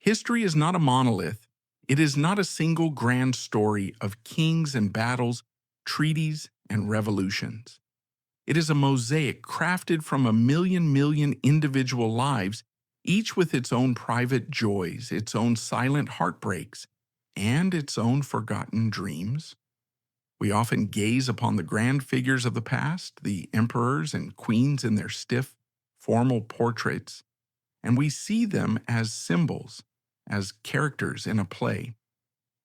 History is not a monolith. It is not a single grand story of kings and battles, treaties and revolutions. It is a mosaic crafted from a million individual lives, each with its own private joys, its own silent heartbreaks, and its own forgotten dreams. We often gaze upon the grand figures of the past, the emperors and queens in their stiff, formal portraits, and we see them as symbols, as characters in a play.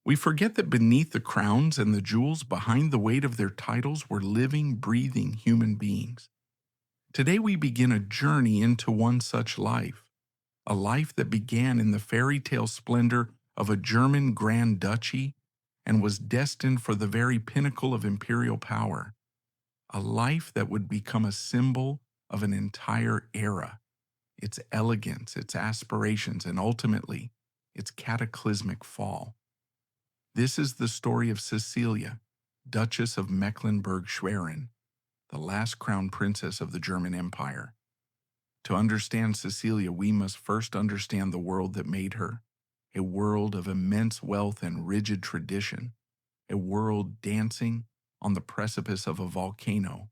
We forget that beneath the crowns and the jewels, behind the weight of their titles, were living, breathing human beings. Today we begin a journey into one such life, a life that began in the fairy tale splendor of a German Grand Duchy and was destined for the very pinnacle of imperial power, a life that would become a symbol of an entire era, its elegance, its aspirations, and ultimately, its cataclysmic fall. This is the story of Cecilia, Duchess of Mecklenburg-Schwerin, the last crown princess of the German Empire. To understand Cecilia, we must first understand the world that made her, a world of immense wealth and rigid tradition, a world dancing on the precipice of a volcano,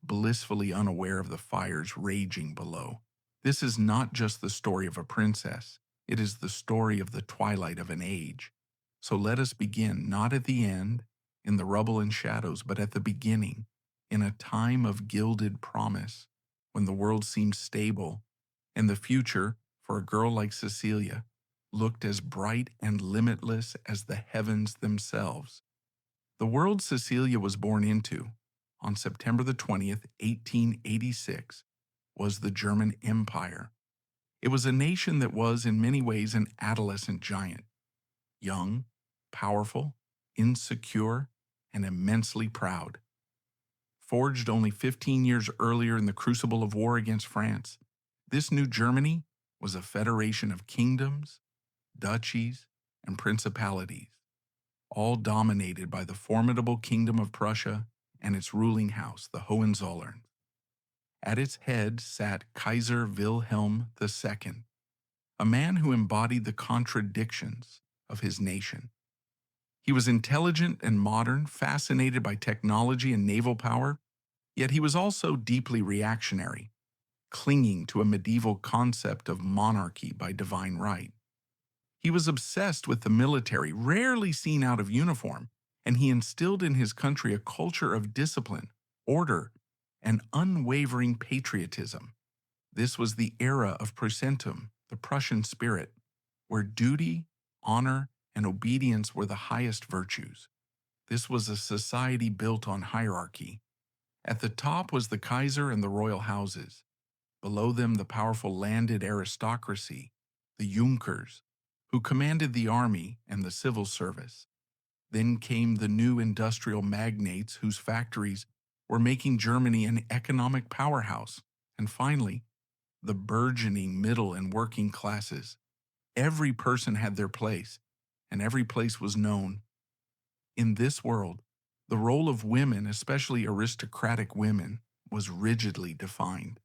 blissfully unaware of the fires raging below. This is not just the story of a princess, it is the story of the twilight of an age. So let us begin not at the end, in the rubble and shadows, but at the beginning, in a time of gilded promise, when the world seemed stable, and the future, for a girl like Cecilia, looked as bright and limitless as the heavens themselves. The world Cecilia was born into, on September the 20th, 1886, was the German Empire. It was a nation that was, in many ways, an adolescent giant. Young, powerful, insecure, and immensely proud. Forged only 15 years earlier in the crucible of war against France, this new Germany was a federation of kingdoms, duchies, and principalities, all dominated by the formidable Kingdom of Prussia and its ruling house, the Hohenzollern. At its head sat Kaiser Wilhelm II, a man who embodied the contradictions of his nation. He was intelligent and modern, fascinated by technology and naval power, yet he was also deeply reactionary, clinging to a medieval concept of monarchy by divine right. He was obsessed with the military, rarely seen out of uniform, and he instilled in his country a culture of discipline, order, and unwavering patriotism. This was the era of Prussiantum, the Prussian spirit, where duty, honor, and obedience were the highest virtues. This was a society built on hierarchy. At the top was the Kaiser and the royal houses. Below them, the powerful landed aristocracy, the Junkers, who commanded the army and the civil service. Then came the new industrial magnates whose factories were making Germany an economic powerhouse. And finally, the burgeoning middle and working classes. Every person had their place, and every place was known. In this world, the role of women, especially aristocratic women, was rigidly defined.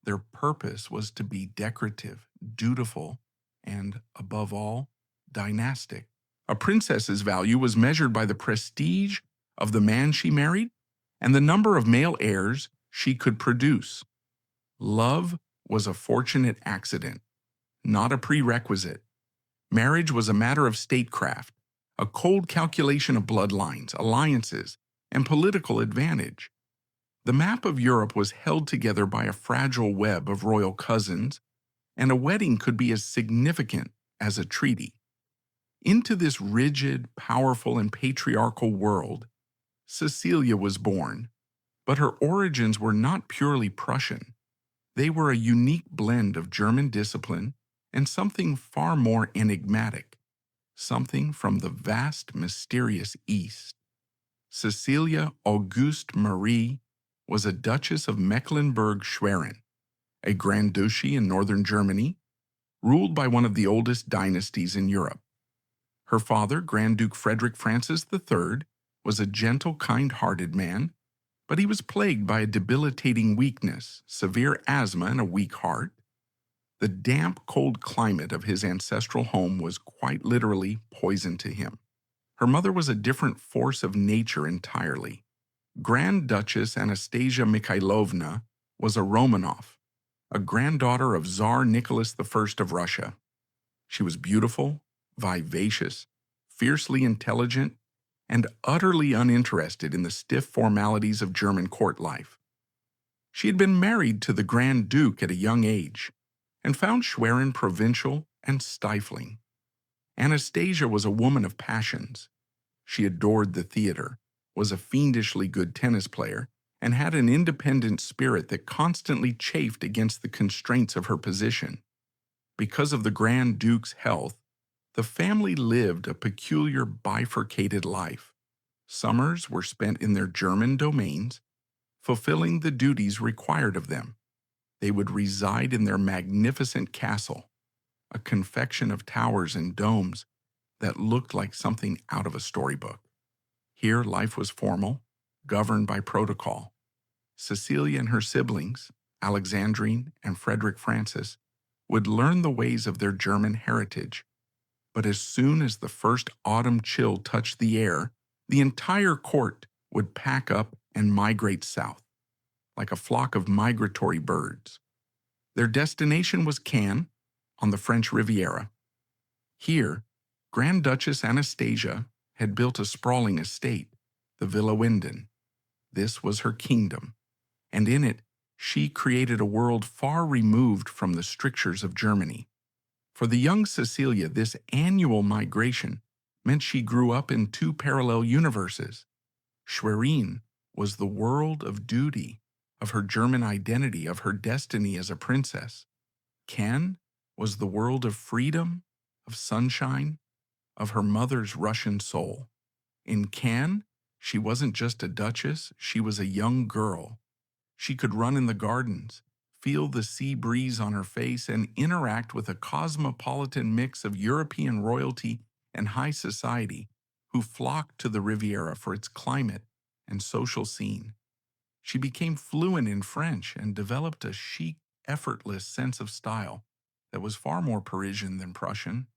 Their purpose was to be decorative, dutiful, and, above all, dynastic. A princess's value was measured by the prestige of the man she married and the number of male heirs she could produce. Love was a fortunate accident, not a prerequisite. Marriage was a matter of statecraft, a cold calculation of bloodlines, alliances, and political advantage. The map of Europe was held together by a fragile web of royal cousins, and a wedding could be as significant as a treaty. Into this rigid, powerful, and patriarchal world, Cecilia was born, but her origins were not purely Prussian. They were a unique blend of German discipline and something far more enigmatic, something from the vast, mysterious East. Cecilia Auguste Marie was a Duchess of Mecklenburg-Schwerin, a Grand Duchy in northern Germany, ruled by one of the oldest dynasties in Europe. Her father, Grand Duke Frederick Francis III, was a gentle, kind-hearted man, but he was plagued by a debilitating weakness, severe asthma, and a weak heart. The damp, cold climate of his ancestral home was quite literally poison to him. Her mother was a different force of nature entirely. Grand Duchess Anastasia Mikhailovna was a Romanov, a granddaughter of Tsar Nicholas I of Russia. She was beautiful, vivacious, fiercely intelligent, and utterly uninterested in the stiff formalities of German court life. She had been married to the Grand Duke at a young age and found Schwerin provincial and stifling. Anastasia was a woman of passions. She adored the theater, was a fiendishly good tennis player, and had an independent spirit that constantly chafed against the constraints of her position. Because of the Grand Duke's health, the family lived a peculiar bifurcated life. Summers were spent in their German domains, fulfilling the duties required of them. They would reside in their magnificent castle, a confection of towers and domes that looked like something out of a storybook. Here, life was formal, governed by protocol. Cecilie and her siblings, Alexandrine and Frederick Francis, would learn the ways of their German heritage. But as soon as the first autumn chill touched the air, the entire court would pack up and migrate south, like a flock of migratory birds. Their destination was Cannes, on the French Riviera. Here, Grand Duchess Anastasia had built a sprawling estate, the Villa Winden. This was her kingdom, and in it she created a world far removed from the strictures of Germany. For the young Cecilia, this annual migration meant she grew up in two parallel universes. Schwerin was the world of duty, of her German identity, of her destiny as a princess. Ken was the world of freedom, of sunshine, of her mother's Russian soul. In Cannes, she wasn't just a duchess, she was a young girl. She could run in the gardens, feel the sea breeze on her face, and interact with a cosmopolitan mix of European royalty and high society who flocked to the Riviera for its climate and social scene. She became fluent in French and developed a chic, effortless sense of style that was far more Parisian than Prussian.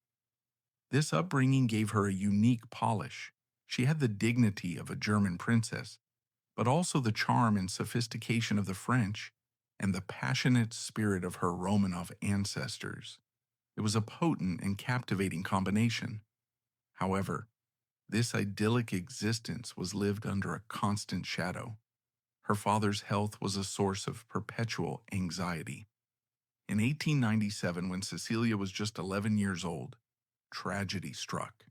This upbringing gave her a unique polish. She had the dignity of a German princess, but also the charm and sophistication of the French and the passionate spirit of her Romanov ancestors. It was a potent and captivating combination. However, this idyllic existence was lived under a constant shadow. Her father's health was a source of perpetual anxiety. In 1897, when Cecilia was just 11 years old, tragedy struck.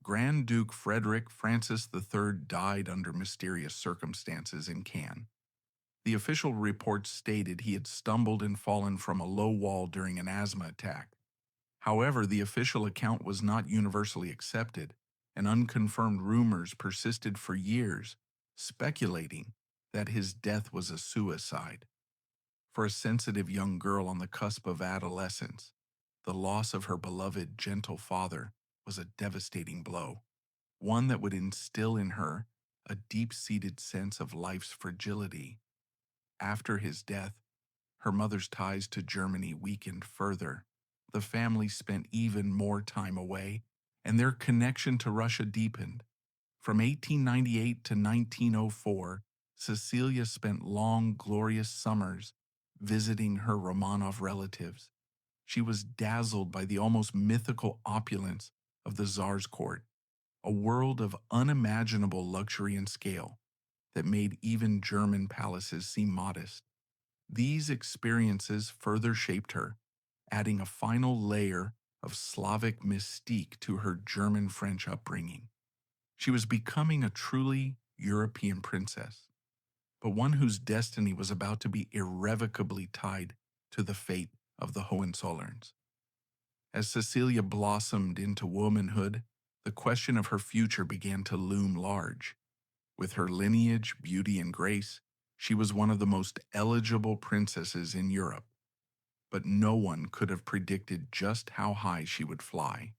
Grand Duke Frederick Francis III died under mysterious circumstances in Cannes. The official reports stated he had stumbled and fallen from a low wall during an asthma attack. However, the official account was not universally accepted, and unconfirmed rumors persisted for years, speculating that his death was a suicide. For a sensitive young girl on the cusp of adolescence, the loss of her beloved, gentle father was a devastating blow, one that would instill in her a deep-seated sense of life's fragility. After his death, her mother's ties to Germany weakened further. The family spent even more time away, and their connection to Russia deepened. From 1898 to 1904, Cecilia spent long, glorious summers visiting her Romanov relatives. She was dazzled by the almost mythical opulence of the Tsar's court, a world of unimaginable luxury and scale that made even German palaces seem modest. These experiences further shaped her, adding a final layer of Slavic mystique to her German-French upbringing. She was becoming a truly European princess, but one whose destiny was about to be irrevocably tied to the fate of the Hohenzollerns. As Cecilia blossomed into womanhood, the question of her future began to loom large. With her lineage, beauty, and grace, she was one of the most eligible princesses in Europe. But no one could have predicted just how high she would fly.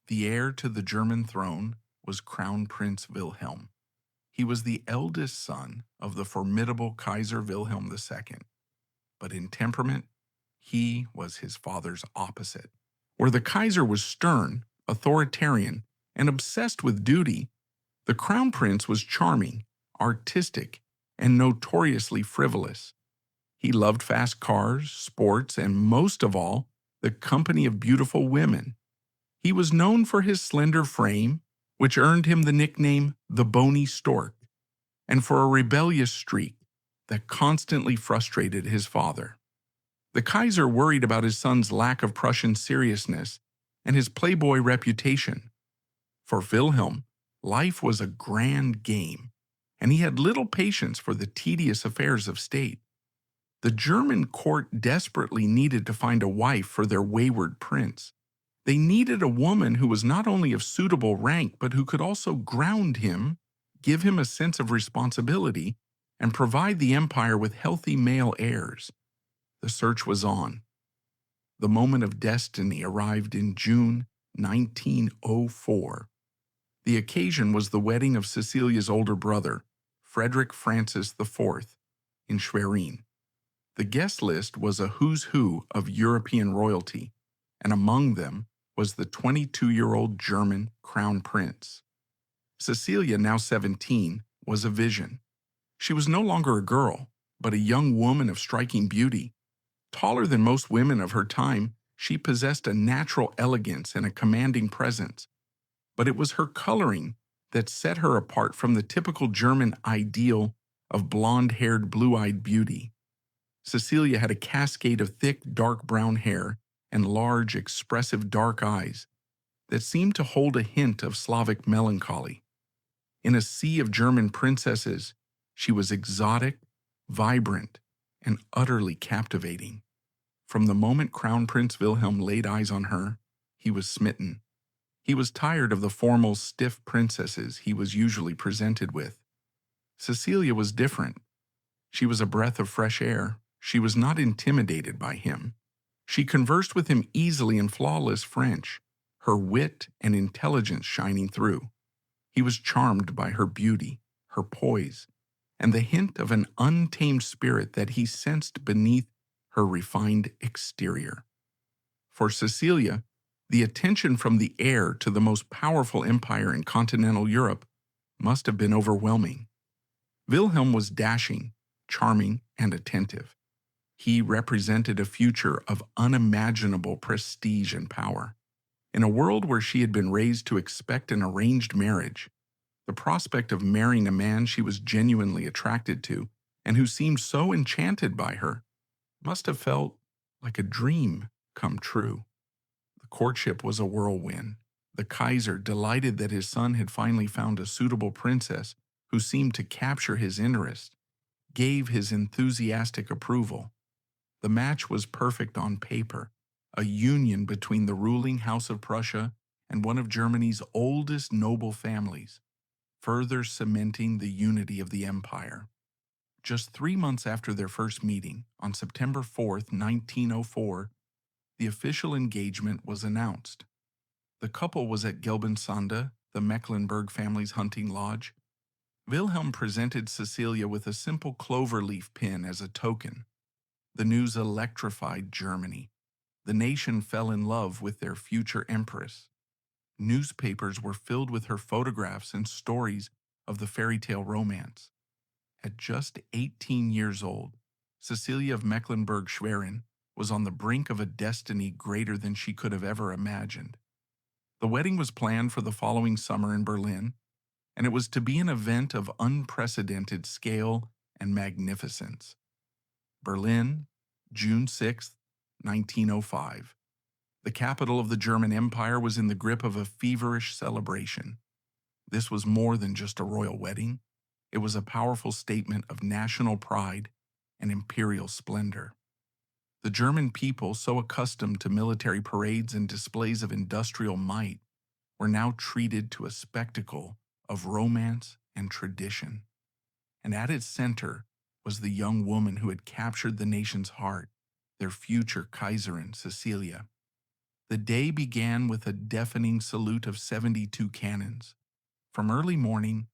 The heir to the German throne was Crown Prince Wilhelm. He was the eldest son of the formidable Kaiser Wilhelm II. But in temperament, He was his father's opposite. Where the Kaiser was stern, authoritarian, and obsessed with duty, the Crown Prince was charming, artistic, and notoriously frivolous. He loved fast cars, sports, and most of all, the company of beautiful women. He was known for his slender frame, which earned him the nickname the Bony Stork, and for a rebellious streak that constantly frustrated his father. The Kaiser worried about his son's lack of Prussian seriousness and his playboy reputation. For Wilhelm, life was a grand game, and he had little patience for the tedious affairs of state. The German court desperately needed to find a wife for their wayward prince. They needed a woman who was not only of suitable rank, but who could also ground him, give him a sense of responsibility, and provide the empire with healthy male heirs. The search was on. The moment of destiny arrived in June 1904. The occasion was the wedding of Cecilia's older brother, Frederick Francis IV, in Schwerin. The guest list was a who's who of European royalty, and among them was the 22-year-old German crown prince. Cecilia, now 17, was a vision. She was no longer a girl, but a young woman of striking beauty. Taller than most women of her time, she possessed a natural elegance and a commanding presence. But it was her coloring that set her apart from the typical German ideal of blonde-haired, blue-eyed beauty. Cecilia had a cascade of thick, dark brown hair and large, expressive dark eyes that seemed to hold a hint of Slavic melancholy. In a sea of German princesses, she was exotic, vibrant, and utterly captivating. From the moment Crown Prince Wilhelm laid eyes on her, he was smitten. He was tired of the formal, stiff princesses he was usually presented with. Cecilia was different. She was a breath of fresh air. She was not intimidated by him. She conversed with him easily in flawless French, her wit and intelligence shining through. He was charmed by her beauty, her poise, and the hint of an untamed spirit that he sensed beneath her refined exterior. For Cecilia, the attention from the heir to the most powerful empire in continental Europe must have been overwhelming. Wilhelm was dashing, charming, and attentive. He represented a future of unimaginable prestige and power. In a world where she had been raised to expect an arranged marriage, the prospect of marrying a man she was genuinely attracted to and who seemed so enchanted by her must have felt like a dream come true. The courtship was a whirlwind. The Kaiser, delighted that his son had finally found a suitable princess who seemed to capture his interest, gave his enthusiastic approval. The match was perfect on paper, a union between the ruling House of Prussia and one of Germany's oldest noble families, further cementing the unity of the empire. Just 3 months after their first meeting, on September 4th, 1904, the official engagement was announced. The couple was at Gelbensande, the Mecklenburg family's hunting lodge. Wilhelm presented Cecilia with a simple clover leaf pin as a token. The news electrified Germany. The nation fell in love with their future empress. Newspapers were filled with her photographs and stories of the fairy tale romance. At just 18 years old, Cecilia of Mecklenburg-Schwerin was on the brink of a destiny greater than she could have ever imagined. The wedding was planned for the following summer in Berlin, and it was to be an event of unprecedented scale and magnificence. Berlin, June 6, 1905. The capital of the German Empire was in the grip of a feverish celebration. This was more than just a royal wedding. It was a powerful statement of national pride and imperial splendor. The German people, so accustomed to military parades and displays of industrial might, were now treated to a spectacle of romance and tradition. And at its center was the young woman who had captured the nation's heart, their future Kaiserin, Cecilia. The day began with a deafening salute of 72 cannons. From early morning,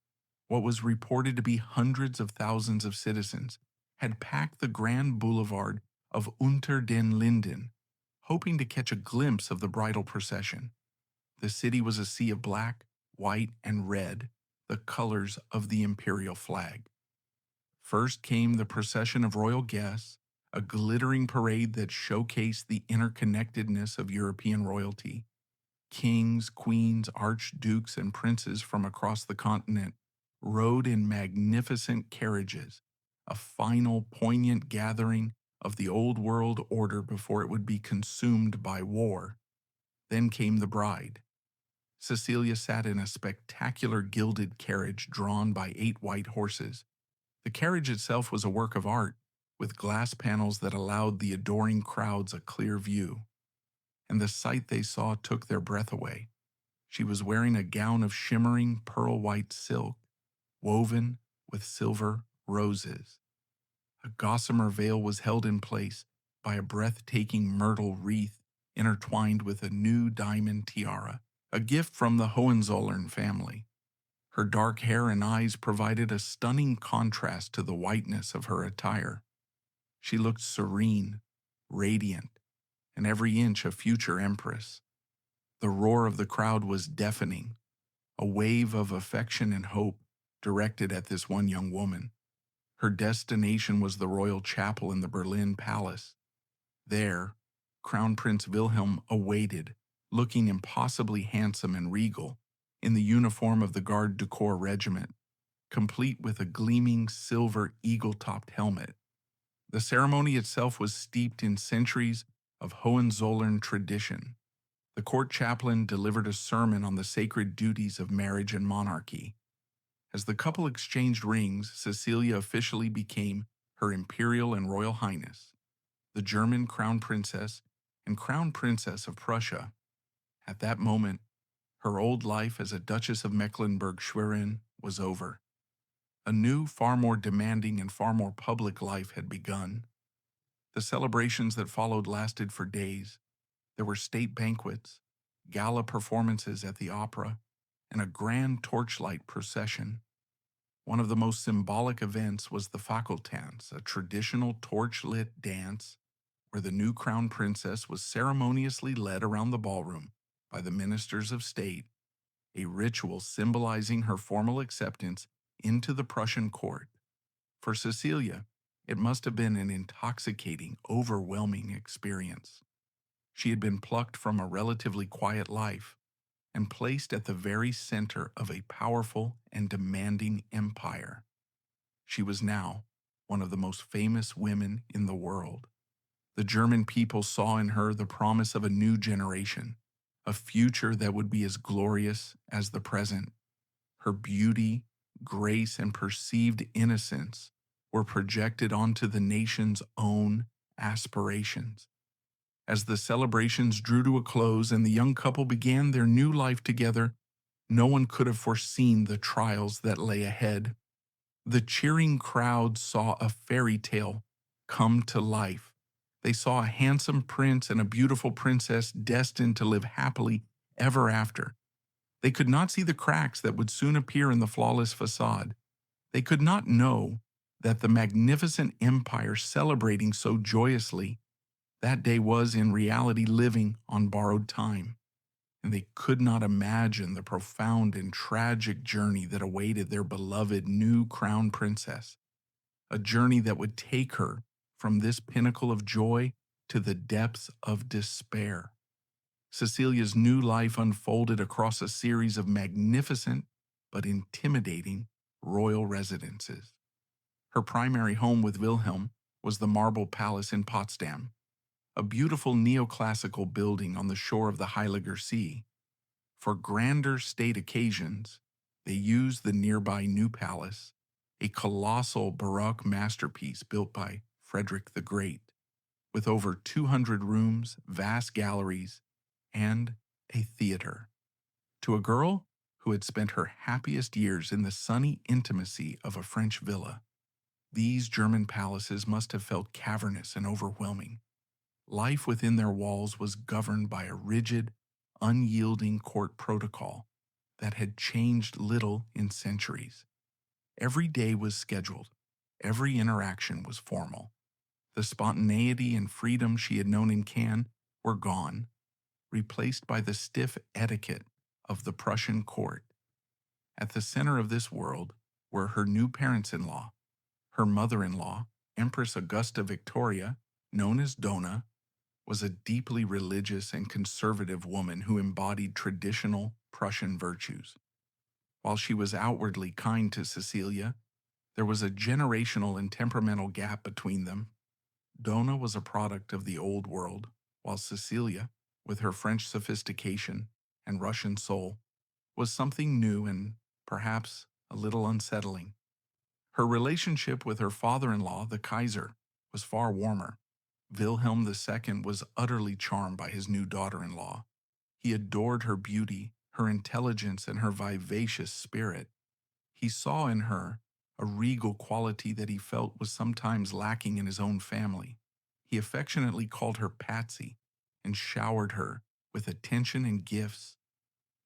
what was reported to be hundreds of thousands of citizens had packed the grand boulevard of Unter den Linden, hoping to catch a glimpse of the bridal procession. The city was a sea of black, white, and red, the colors of the imperial flag. First came the procession of royal guests, a glittering parade that showcased the interconnectedness of European royalty. Kings, queens, archdukes, and princes from across the continent rode in magnificent carriages, a final poignant gathering of the old world order before it would be consumed by war. Then came the bride. Cecilia sat in a spectacular gilded carriage drawn by 8 white horses. The carriage itself was a work of art, with glass panels that allowed the adoring crowds a clear view. And the sight they saw took their breath away. She was wearing a gown of shimmering pearl-white silk, woven with silver roses. A gossamer veil was held in place by a breathtaking myrtle wreath intertwined with a new diamond tiara, a gift from the Hohenzollern family. Her dark hair and eyes provided a stunning contrast to the whiteness of her attire. She looked serene, radiant, and every inch a future empress. The roar of the crowd was deafening, a wave of affection and hope directed at this one young woman. Her destination was the royal chapel in the Berlin Palace. There, Crown Prince Wilhelm awaited, looking impossibly handsome and regal, in the uniform of the Garde du Corps regiment, complete with a gleaming silver eagle-topped helmet. The ceremony itself was steeped in centuries of Hohenzollern tradition. The court chaplain delivered a sermon on the sacred duties of marriage and monarchy. As the couple exchanged rings, Cecilia officially became Her Imperial and Royal Highness, the German Crown Princess and Crown Princess of Prussia. At that moment, her old life as a Duchess of Mecklenburg-Schwerin was over. A new, far more demanding and far more public life had begun. The celebrations that followed lasted for days. There were state banquets, gala performances at the opera, and a grand torchlight procession. One of the most symbolic events was the Fackeltanz, a traditional torch-lit dance where the new crown princess was ceremoniously led around the ballroom by the ministers of state, a ritual symbolizing her formal acceptance into the Prussian court. For Cecilia, it must have been an intoxicating, overwhelming experience. She had been plucked from a relatively quiet life and placed at the very center of a powerful and demanding empire. She was now one of the most famous women in the world. The German people saw in her the promise of a new generation, a future that would be as glorious as the present. Her beauty, grace, and perceived innocence were projected onto the nation's own aspirations. As the celebrations drew to a close and the young couple began their new life together, no one could have foreseen the trials that lay ahead. The cheering crowd saw a fairy tale come to life. They saw a handsome prince and a beautiful princess destined to live happily ever after. They could not see the cracks that would soon appear in the flawless facade. They could not know that the magnificent empire celebrating so joyously that day was in reality living on borrowed time. And they could not imagine the profound and tragic journey that awaited their beloved new crown princess, a journey that would take her from this pinnacle of joy to the depths of despair. Cecilia's new life unfolded across a series of magnificent but intimidating royal residences. Her primary home with Wilhelm was the Marble Palace in Potsdam, a beautiful neoclassical building on the shore of the Heiliger Sea. For grander state occasions, they used the nearby New Palace, a colossal Baroque masterpiece built by Frederick the Great, with over 200 rooms, vast galleries, and a theater. To a girl who had spent her happiest years in the sunny intimacy of a French villa, these German palaces must have felt cavernous and overwhelming. Life within their walls was governed by a rigid, unyielding court protocol that had changed little in centuries. Every day was scheduled. Every interaction was formal. The spontaneity and freedom she had known in Cannes were gone, replaced by the stiff etiquette of the Prussian court. At the center of this world were her new parents-in-law, her mother-in-law, Empress Augusta Victoria, known as Donna, was a deeply religious and conservative woman who embodied traditional Prussian virtues. While she was outwardly kind to Cecilia, there was a generational and temperamental gap between them. Donna was a product of the old world, while Cecilia, with her French sophistication and Russian soul, was something new and perhaps a little unsettling. Her relationship with her father-in-law, the Kaiser, was far warmer. Wilhelm II was utterly charmed by his new daughter-in-law. He adored her beauty, her intelligence, and her vivacious spirit. He saw in her a regal quality that he felt was sometimes lacking in his own family. He affectionately called her Patsy and showered her with attention and gifts.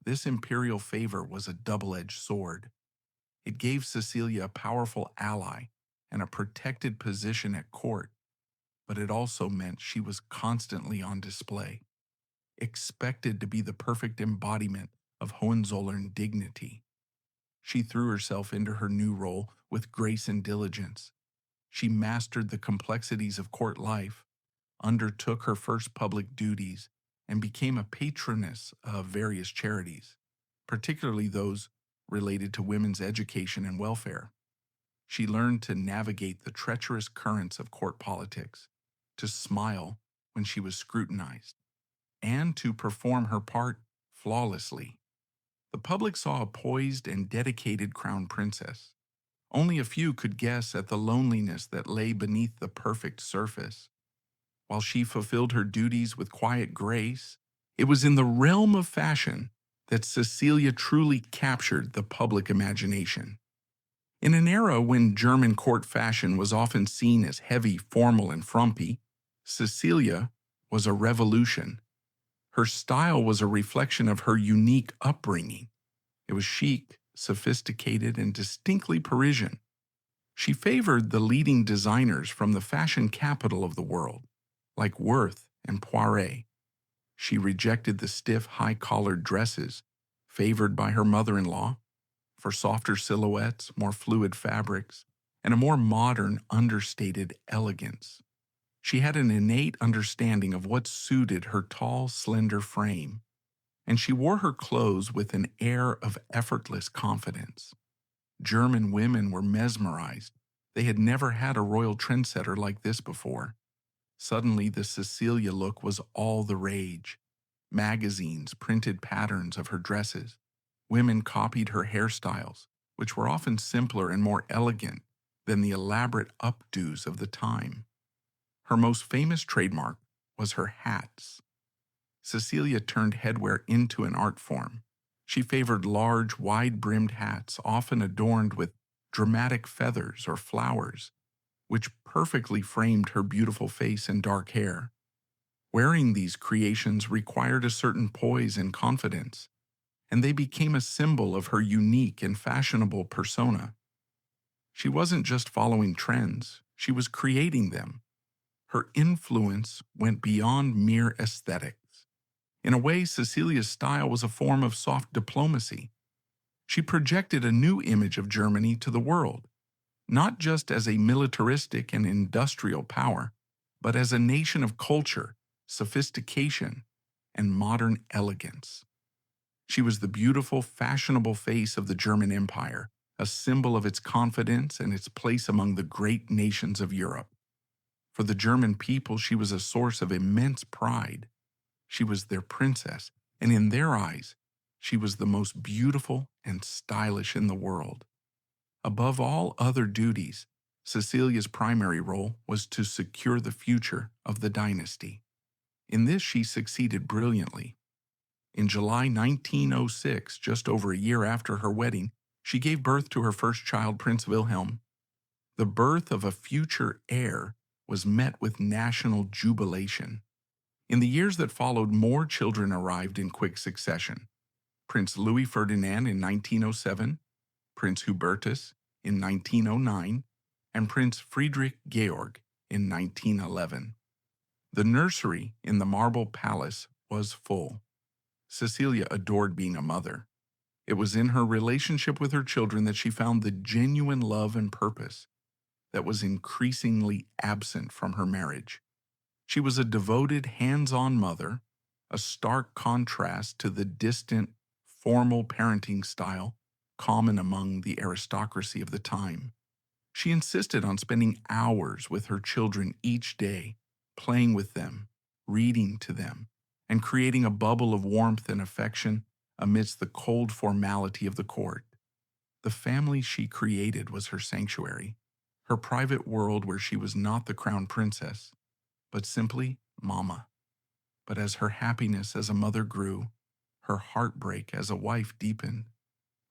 This imperial favor was a double-edged sword. It gave Cecilia a powerful ally and a protected position at court, but it also meant she was constantly on display, expected to be the perfect embodiment of Hohenzollern dignity. She threw herself into her new role with grace and diligence. She mastered the complexities of court life, undertook her first public duties, and became a patroness of various charities, particularly those related to women's education and welfare. She learned to navigate the treacherous currents of court politics, to smile when she was scrutinized, and to perform her part flawlessly. The public saw a poised and dedicated crown princess. Only a few could guess at the loneliness that lay beneath the perfect surface. While she fulfilled her duties with quiet grace, it was in the realm of fashion that Cecilia truly captured the public imagination. In an era when German court fashion was often seen as heavy, formal, and frumpy, Cecilia was a revolution. Her style was a reflection of her unique upbringing. It was chic, sophisticated, and distinctly Parisian. She favored the leading designers from the fashion capital of the world, like Worth and Poiret. She rejected the stiff, high-collared dresses favored by her mother-in-law for softer silhouettes, more fluid fabrics, and a more modern, understated elegance. She had an innate understanding of what suited her tall, slender frame, and she wore her clothes with an air of effortless confidence. German women were mesmerized. They had never had a royal trendsetter like this before. Suddenly, the Cecilia look was all the rage. Magazines printed patterns of her dresses. Women copied her hairstyles, which were often simpler and more elegant than the elaborate updos of the time. Her most famous trademark was her hats. Cecilia turned headwear into an art form. She favored large, wide-brimmed hats, often adorned with dramatic feathers or flowers, which perfectly framed her beautiful face and dark hair. Wearing these creations required a certain poise and confidence, and they became a symbol of her unique and fashionable persona. She wasn't just following trends, she was creating them. Her influence went beyond mere aesthetics. In a way, Cecilia's style was a form of soft diplomacy. She projected a new image of Germany to the world, not just as a militaristic and industrial power, but as a nation of culture, sophistication, and modern elegance. She was the beautiful, fashionable face of the German Empire, a symbol of its confidence and its place among the great nations of Europe. For the German people, she was a source of immense pride. She was their princess, and in their eyes, she was the most beautiful and stylish in the world. Above all other duties, Cecilia's primary role was to secure the future of the dynasty. In this, she succeeded brilliantly. In July 1906, just over a year after her wedding, she gave birth to her first child, Prince Wilhelm. The birth of a future heir was met with national jubilation. In the years that followed, more children arrived in quick succession. Prince Louis Ferdinand in 1907, Prince Hubertus in 1909, and Prince Friedrich Georg in 1911. The nursery in the Marble Palace was full. Cecilia adored being a mother. It was in her relationship with her children that she found the genuine love and purpose that was increasingly absent from her marriage. She was a devoted, hands-on mother, a stark contrast to the distant, formal parenting style common among the aristocracy of the time. She insisted on spending hours with her children each day, playing with them, reading to them, and creating a bubble of warmth and affection amidst the cold formality of the court. The family she created was her sanctuary, her private world where she was not the crown princess, but simply Mama. But as her happiness as a mother grew, her heartbreak as a wife deepened.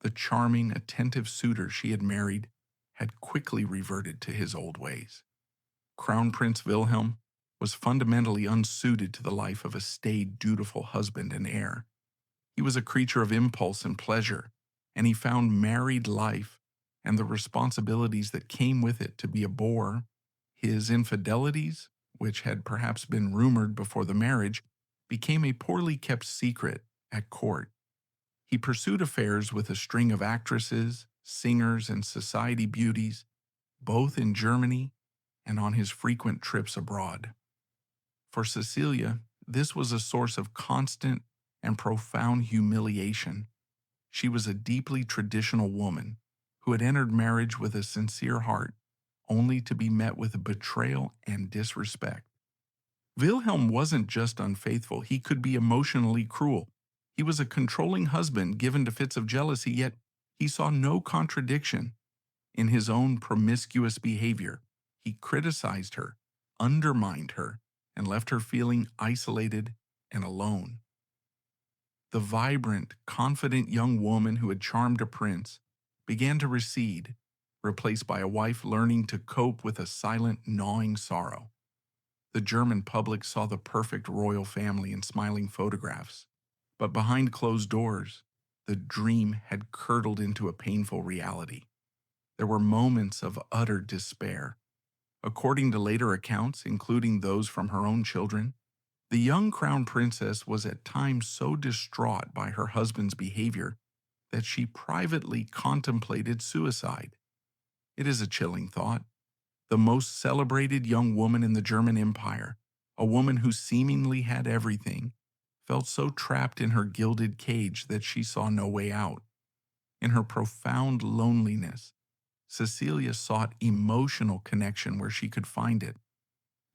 The charming, attentive suitor she had married had quickly reverted to his old ways. Crown Prince Wilhelm was fundamentally unsuited to the life of a staid, dutiful husband and heir. He was a creature of impulse and pleasure, and he found married life and the responsibilities that came with it to be a bore. His infidelities, which had perhaps been rumored before the marriage, became a poorly kept secret at court. He pursued affairs with a string of actresses, singers, and society beauties, both in Germany and on his frequent trips abroad. For Cecilia, this was a source of constant and profound humiliation. She was a deeply traditional woman who had entered marriage with a sincere heart, only to be met with betrayal and disrespect. Wilhelm wasn't just unfaithful, he could be emotionally cruel. He was a controlling husband given to fits of jealousy, yet he saw no contradiction in his own promiscuous behavior. He criticized her, undermined her, and left her feeling isolated and alone. The vibrant, confident young woman who had charmed a prince began to recede, replaced by a wife learning to cope with a silent, gnawing sorrow. The German public saw the perfect royal family in smiling photographs, but behind closed doors, the dream had curdled into a painful reality. There were moments of utter despair. According to later accounts, including those from her own children, the young crown princess was at times so distraught by her husband's behavior that she privately contemplated suicide. It is a chilling thought. The most celebrated young woman in the German Empire, a woman who seemingly had everything, felt so trapped in her gilded cage that she saw no way out. In her profound loneliness, Cecilia sought emotional connection where she could find it,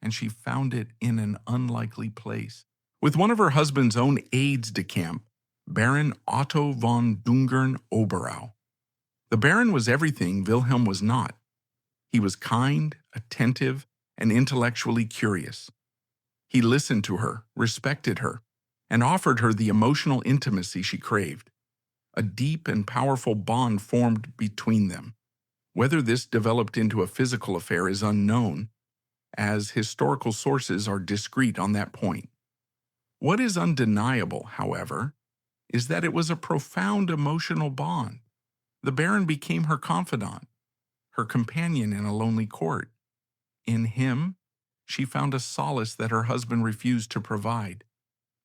and she found it in an unlikely place. With one of her husband's own aides de camp, Baron Otto von Dungern-Oberau. The Baron was everything Wilhelm was not. He was kind, attentive, and intellectually curious. He listened to her, respected her, and offered her the emotional intimacy she craved. A deep and powerful bond formed between them. Whether this developed into a physical affair is unknown, as historical sources are discreet on that point. What is undeniable, however, is that it was a profound emotional bond. The Baron became her confidant, her companion in a lonely court. In him, she found a solace that her husband refused to provide.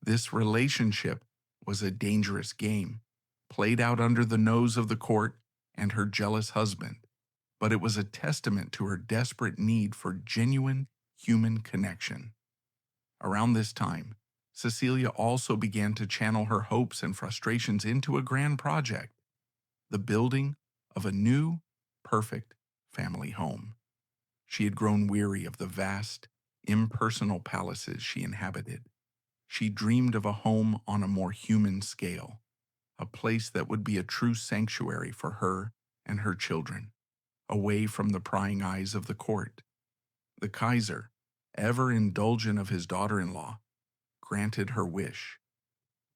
This relationship was a dangerous game, played out under the nose of the court and her jealous husband, but it was a testament to her desperate need for genuine human connection. Around this time, Cecilia also began to channel her hopes and frustrations into a grand project, the building of a new, perfect family home. She had grown weary of the vast, impersonal palaces she inhabited. She dreamed of a home on a more human scale, a place that would be a true sanctuary for her and her children, away from the prying eyes of the court. The Kaiser, ever indulgent of his daughter-in-law, granted her wish.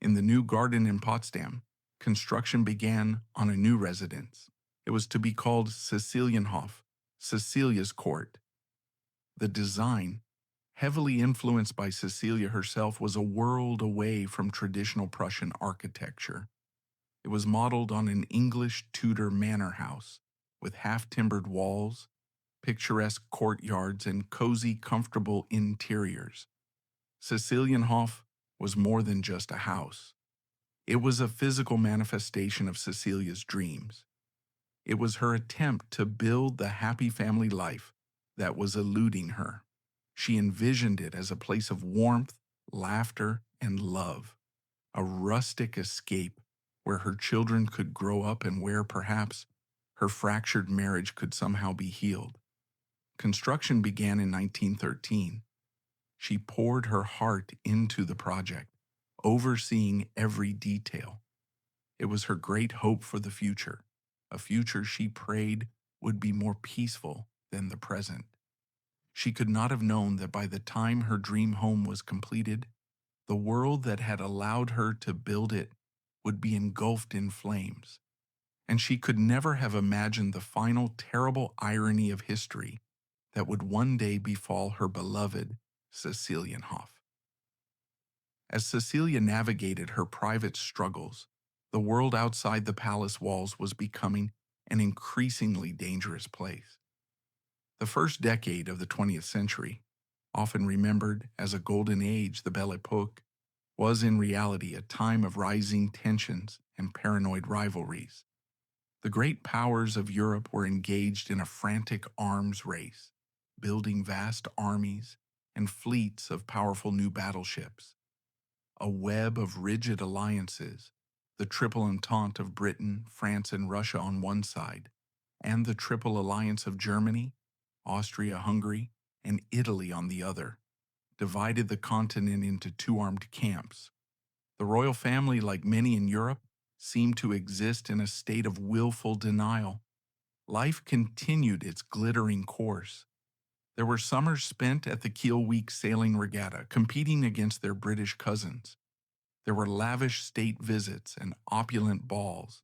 In the new garden in Potsdam, construction began on a new residence. It was to be called Cecilienhof, Cecilia's court. The design, heavily influenced by Cecilia herself, was a world away from traditional Prussian architecture. It was modeled on an English Tudor manor house with half-timbered walls, picturesque courtyards, and cozy, comfortable interiors. Cecilienhof was more than just a house. It was a physical manifestation of Cecilia's dreams. It was her attempt to build the happy family life that was eluding her. She envisioned it as a place of warmth, laughter, and love, a rustic escape where her children could grow up and where, perhaps, her fractured marriage could somehow be healed. Construction began in 1913. She poured her heart into the project, overseeing every detail. It was her great hope for the future, a future she prayed would be more peaceful than the present. She could not have known that by the time her dream home was completed, the world that had allowed her to build it would be engulfed in flames. And she could never have imagined the final terrible irony of history that would one day befall her beloved Cecilienhof. As Cecilia navigated her private struggles, the world outside the palace walls was becoming an increasingly dangerous place. The first decade of the 20th century, often remembered as a golden age, the Belle Époque, was in reality a time of rising tensions and paranoid rivalries. The great powers of Europe were engaged in a frantic arms race, building vast armies and fleets of powerful new battleships. A web of rigid alliances, the Triple Entente of Britain, France, and Russia on one side, and the Triple Alliance of Germany, Austria-Hungary, and Italy on the other, divided the continent into two armed camps. The royal family, like many in Europe, seemed to exist in a state of willful denial. Life continued its glittering course. There were summers spent at the Kiel Week sailing regatta, competing against their British cousins. There were lavish state visits and opulent balls.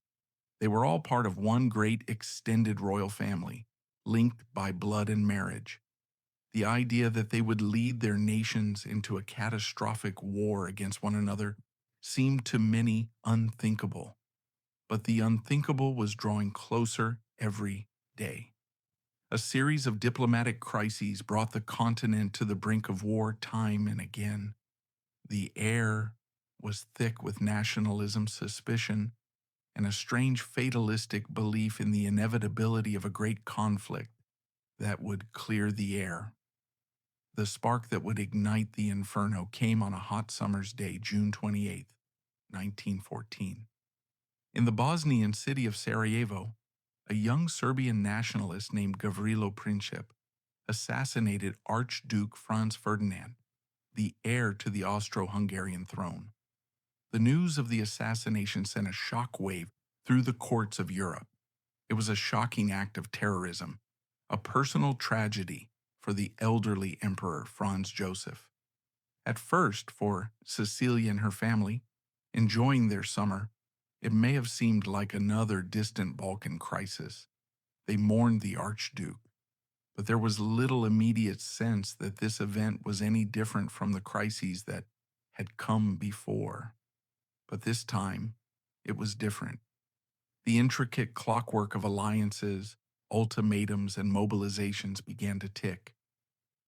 They were all part of one great extended royal family, linked by blood and marriage. The idea that they would lead their nations into a catastrophic war against one another seemed to many unthinkable. But the unthinkable was drawing closer every day. A series of diplomatic crises brought the continent to the brink of war time and again. The air was thick with nationalism, suspicion, and a strange fatalistic belief in the inevitability of a great conflict that would clear the air. The spark that would ignite the inferno came on a hot summer's day, June 28, 1914. In the Bosnian city of Sarajevo, a young Serbian nationalist named Gavrilo Princip assassinated Archduke Franz Ferdinand, the heir to the Austro-Hungarian throne. The news of the assassination sent a shock wave through the courts of Europe. It was a shocking act of terrorism, a personal tragedy for the elderly Emperor Franz Joseph. At first, for Cecilia and her family, enjoying their summer, it may have seemed like another distant Balkan crisis. They mourned the Archduke, but there was little immediate sense that this event was any different from the crises that had come before. But this time, it was different. The intricate clockwork of alliances, ultimatums, and mobilizations began to tick.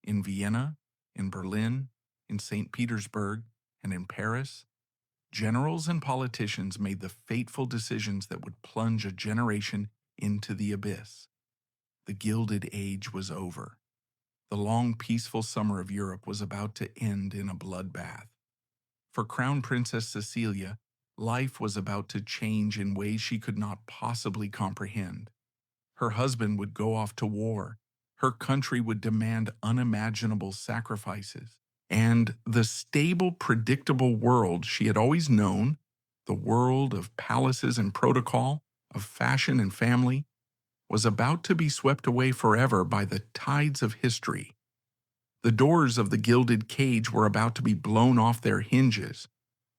In Vienna, in Berlin, in St. Petersburg, and in Paris, generals and politicians made the fateful decisions that would plunge a generation into the abyss. The Gilded Age was over. The long, peaceful summer of Europe was about to end in a bloodbath. For Crown Princess Cecilia, life was about to change in ways she could not possibly comprehend. Her husband would go off to war. Her country would demand unimaginable sacrifices. And the stable, predictable world she had always known, the world of palaces and protocol, of fashion and family, was about to be swept away forever by the tides of history. The doors of the gilded cage were about to be blown off their hinges,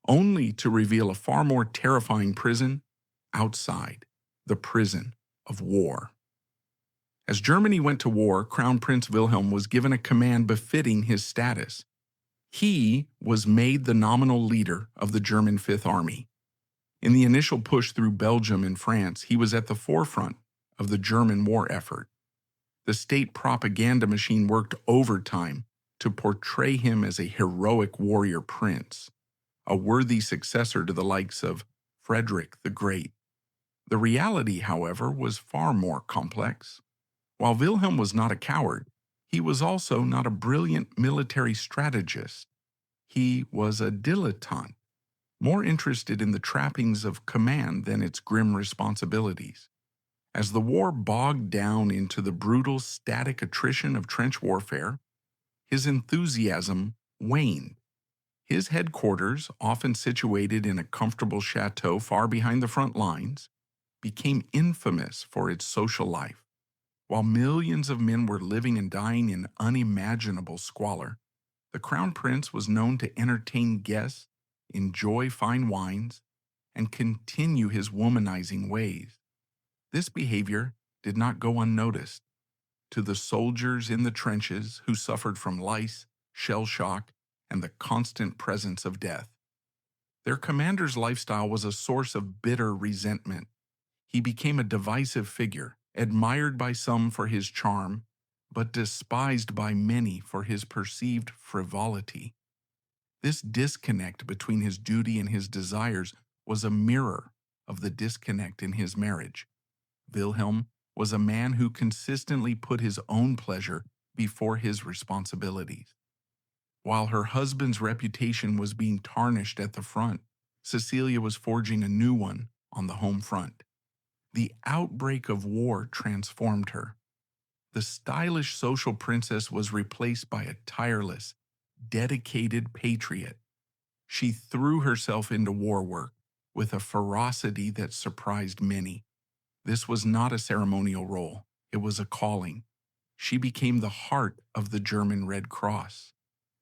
only to reveal a far more terrifying prison outside, the prison of war. As Germany went to war, Crown Prince Wilhelm was given a command befitting his status. He was made the nominal leader of the German Fifth Army. In the initial push through Belgium and France, he was at the forefront of the German war effort. The state propaganda machine worked overtime to portray him as a heroic warrior prince, a worthy successor to the likes of Frederick the Great. The reality, however, was far more complex. While Wilhelm was not a coward, he was also not a brilliant military strategist. He was a dilettante, more interested in the trappings of command than its grim responsibilities. As the war bogged down into the brutal, static attrition of trench warfare, his enthusiasm waned. His headquarters, often situated in a comfortable chateau far behind the front lines, became infamous for its social life. While millions of men were living and dying in unimaginable squalor, the Crown Prince was known to entertain guests, enjoy fine wines, and continue his womanizing ways. This behavior did not go unnoticed. To the soldiers in the trenches who suffered from lice, shell shock, and the constant presence of death, their commander's lifestyle was a source of bitter resentment. He became a divisive figure, admired by some for his charm, but despised by many for his perceived frivolity. This disconnect between his duty and his desires was a mirror of the disconnect in his marriage. Wilhelm was a man who consistently put his own pleasure before his responsibilities. While her husband's reputation was being tarnished at the front, Cecilia was forging a new one on the home front. The outbreak of war transformed her. The stylish social princess was replaced by a tireless, dedicated patriot. She threw herself into war work with a ferocity that surprised many. This was not a ceremonial role, it was a calling. She became the heart of the German Red Cross.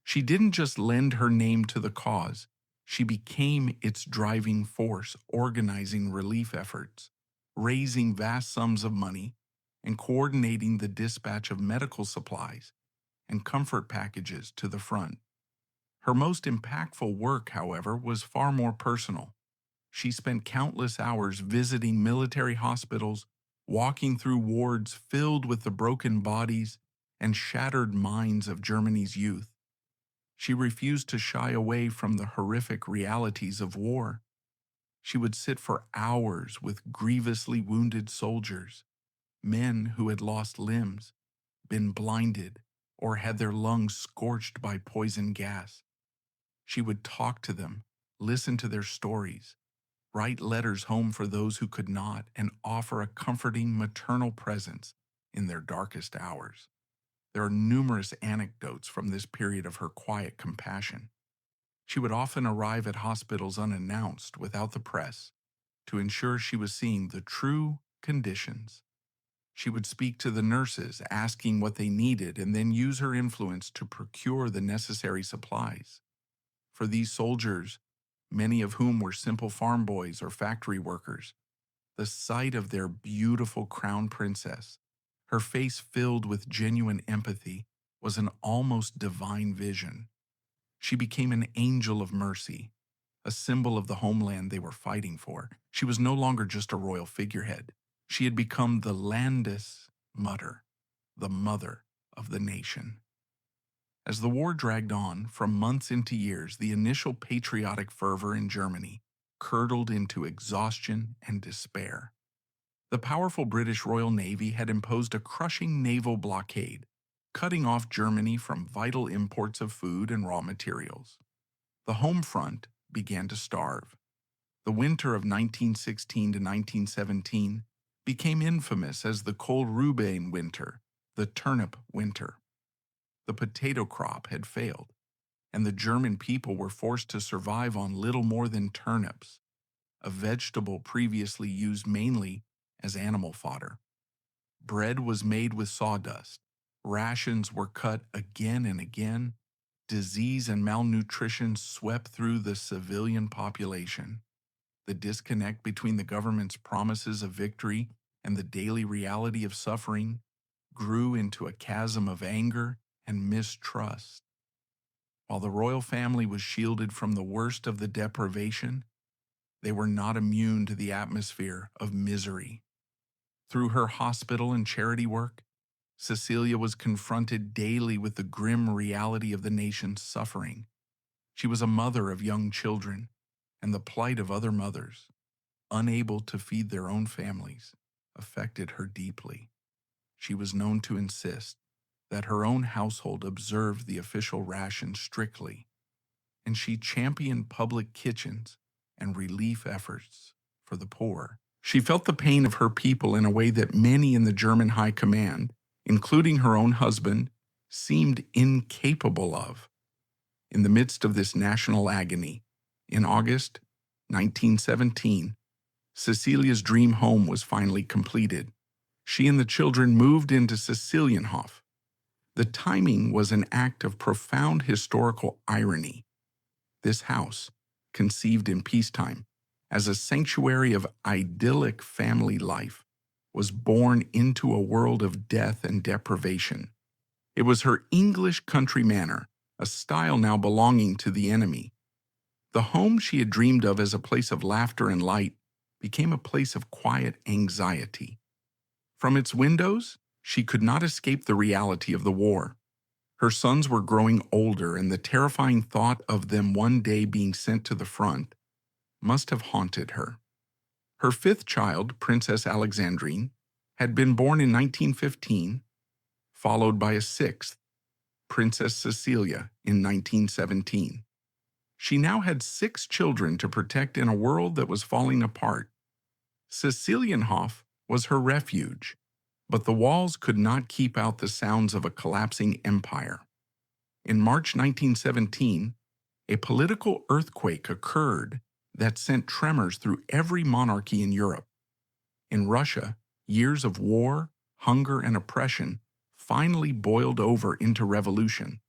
She didn't just lend her name to the cause, she became its driving force, organizing relief efforts, raising vast sums of money, and coordinating the dispatch of medical supplies and comfort packages to the front. Her most impactful work, however, was far more personal. She spent countless hours visiting military hospitals, walking through wards filled with the broken bodies and shattered minds of Germany's youth. She refused to shy away from the horrific realities of war. She would sit for hours with grievously wounded soldiers, men who had lost limbs, been blinded, or had their lungs scorched by poison gas. She would talk to them, listen to their stories, write letters home for those who could not, and offer a comforting maternal presence in their darkest hours. There are numerous anecdotes from this period of her quiet compassion. She would often arrive at hospitals unannounced without the press to ensure she was seeing the true conditions. She would speak to the nurses, asking what they needed, and then use her influence to procure the necessary supplies. For these soldiers, many of whom were simple farm boys or factory workers, the sight of their beautiful crown princess, her face filled with genuine empathy, was an almost divine vision. She became an angel of mercy, a symbol of the homeland they were fighting for. She was no longer just a royal figurehead. She had become the Landesmutter, the mother of the nation. As the war dragged on, from months into years, the initial patriotic fervor in Germany curdled into exhaustion and despair. The powerful British Royal Navy had imposed a crushing naval blockade, cutting off Germany from vital imports of food and raw materials. The home front began to starve. The winter of 1916 to 1917 became infamous as the Kohlruben winter, the turnip winter. The potato crop had failed, and the German people were forced to survive on little more than turnips, a vegetable previously used mainly as animal fodder. Bread was made with sawdust. Rations were cut again and again. Disease and malnutrition swept through the civilian population. The disconnect between the government's promises of victory and the daily reality of suffering grew into a chasm of anger and mistrust. While the royal family was shielded from the worst of the deprivation, they were not immune to the atmosphere of misery. Through her hospital and charity work, Cecilia was confronted daily with the grim reality of the nation's suffering. She was a mother of young children, and the plight of other mothers, unable to feed their own families, affected her deeply. She was known to insist that her own household observed the official ration strictly, and she championed public kitchens and relief efforts for the poor. She felt the pain of her people in a way that many in the German high command, including her own husband, seemed incapable of. In the midst of this national agony, in August 1917, Cecilia's dream home was finally completed. She and the children moved into Cecilienhof. The timing was an act of profound historical irony. This house, conceived in peacetime as a sanctuary of idyllic family life, was born into a world of death and deprivation. It was her English country manor, a style now belonging to the enemy. The home she had dreamed of as a place of laughter and light became a place of quiet anxiety. From its windows, she could not escape the reality of the war. Her sons were growing older, and the terrifying thought of them one day being sent to the front must have haunted her. Her fifth child, Princess Alexandrine, had been born in 1915, followed by a sixth, Princess Cecilia, in 1917. She now had 6 children to protect in a world that was falling apart. Cecilienhof was her refuge, but the walls could not keep out the sounds of a collapsing empire. In March 1917, a political earthquake occurred that sent tremors through every monarchy in Europe. In Russia, years of war, hunger, and oppression finally boiled over into revolution.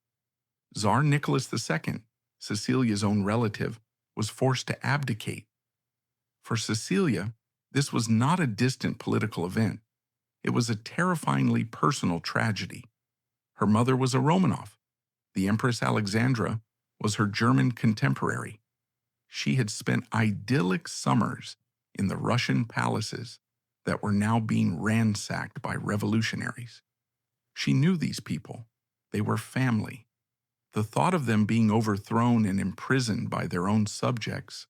Tsar Nicholas II, Cecilia's own relative, was forced to abdicate. For Cecilia, this was not a distant political event. It was a terrifyingly personal tragedy. Her mother was a Romanov. The Empress Alexandra was her German contemporary. She had spent idyllic summers in the Russian palaces that were now being ransacked by revolutionaries. She knew these people. They were family. The thought of them being overthrown and imprisoned by their own subjects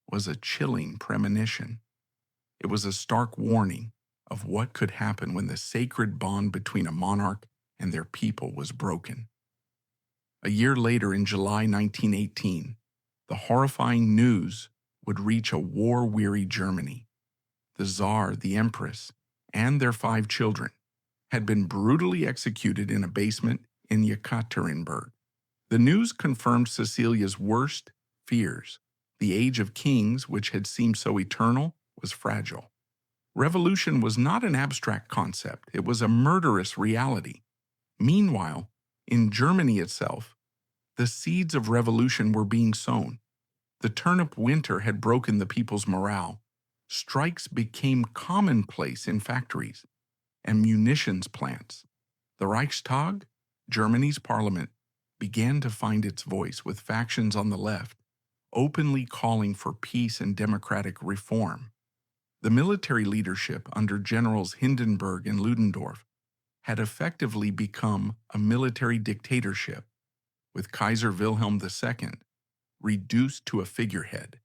was a chilling premonition. It was a stark warning of what could happen when the sacred bond between a monarch and their people was broken. A year later, in July 1918, the horrifying news would reach a war-weary Germany. The Tsar, the Empress, and their 5 children had been brutally executed in a basement in Yekaterinburg. The news confirmed Cecilia's worst fears. The age of kings, which had seemed so eternal, was fragile. Revolution was not an abstract concept, it was a murderous reality. Meanwhile, in Germany itself, the seeds of revolution were being sown. The turnip winter had broken the people's morale. Strikes became commonplace in factories and munitions plants. The Reichstag, Germany's parliament, began to find its voice, with factions on the left openly calling for peace and democratic reform. The military leadership under Generals Hindenburg and Ludendorff had effectively become a military dictatorship, with Kaiser Wilhelm II reduced to a figurehead.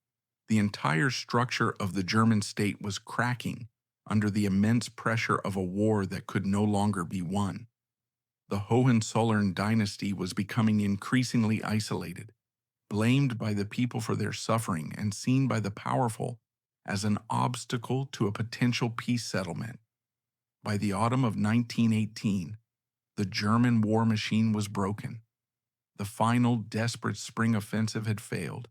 The entire structure of the German state was cracking under the immense pressure of a war that could no longer be won. The Hohenzollern dynasty was becoming increasingly isolated, blamed by the people for their suffering and seen by the powerful as an obstacle to a potential peace settlement. By the autumn of 1918, the German war machine was broken. The final desperate spring offensive had failed,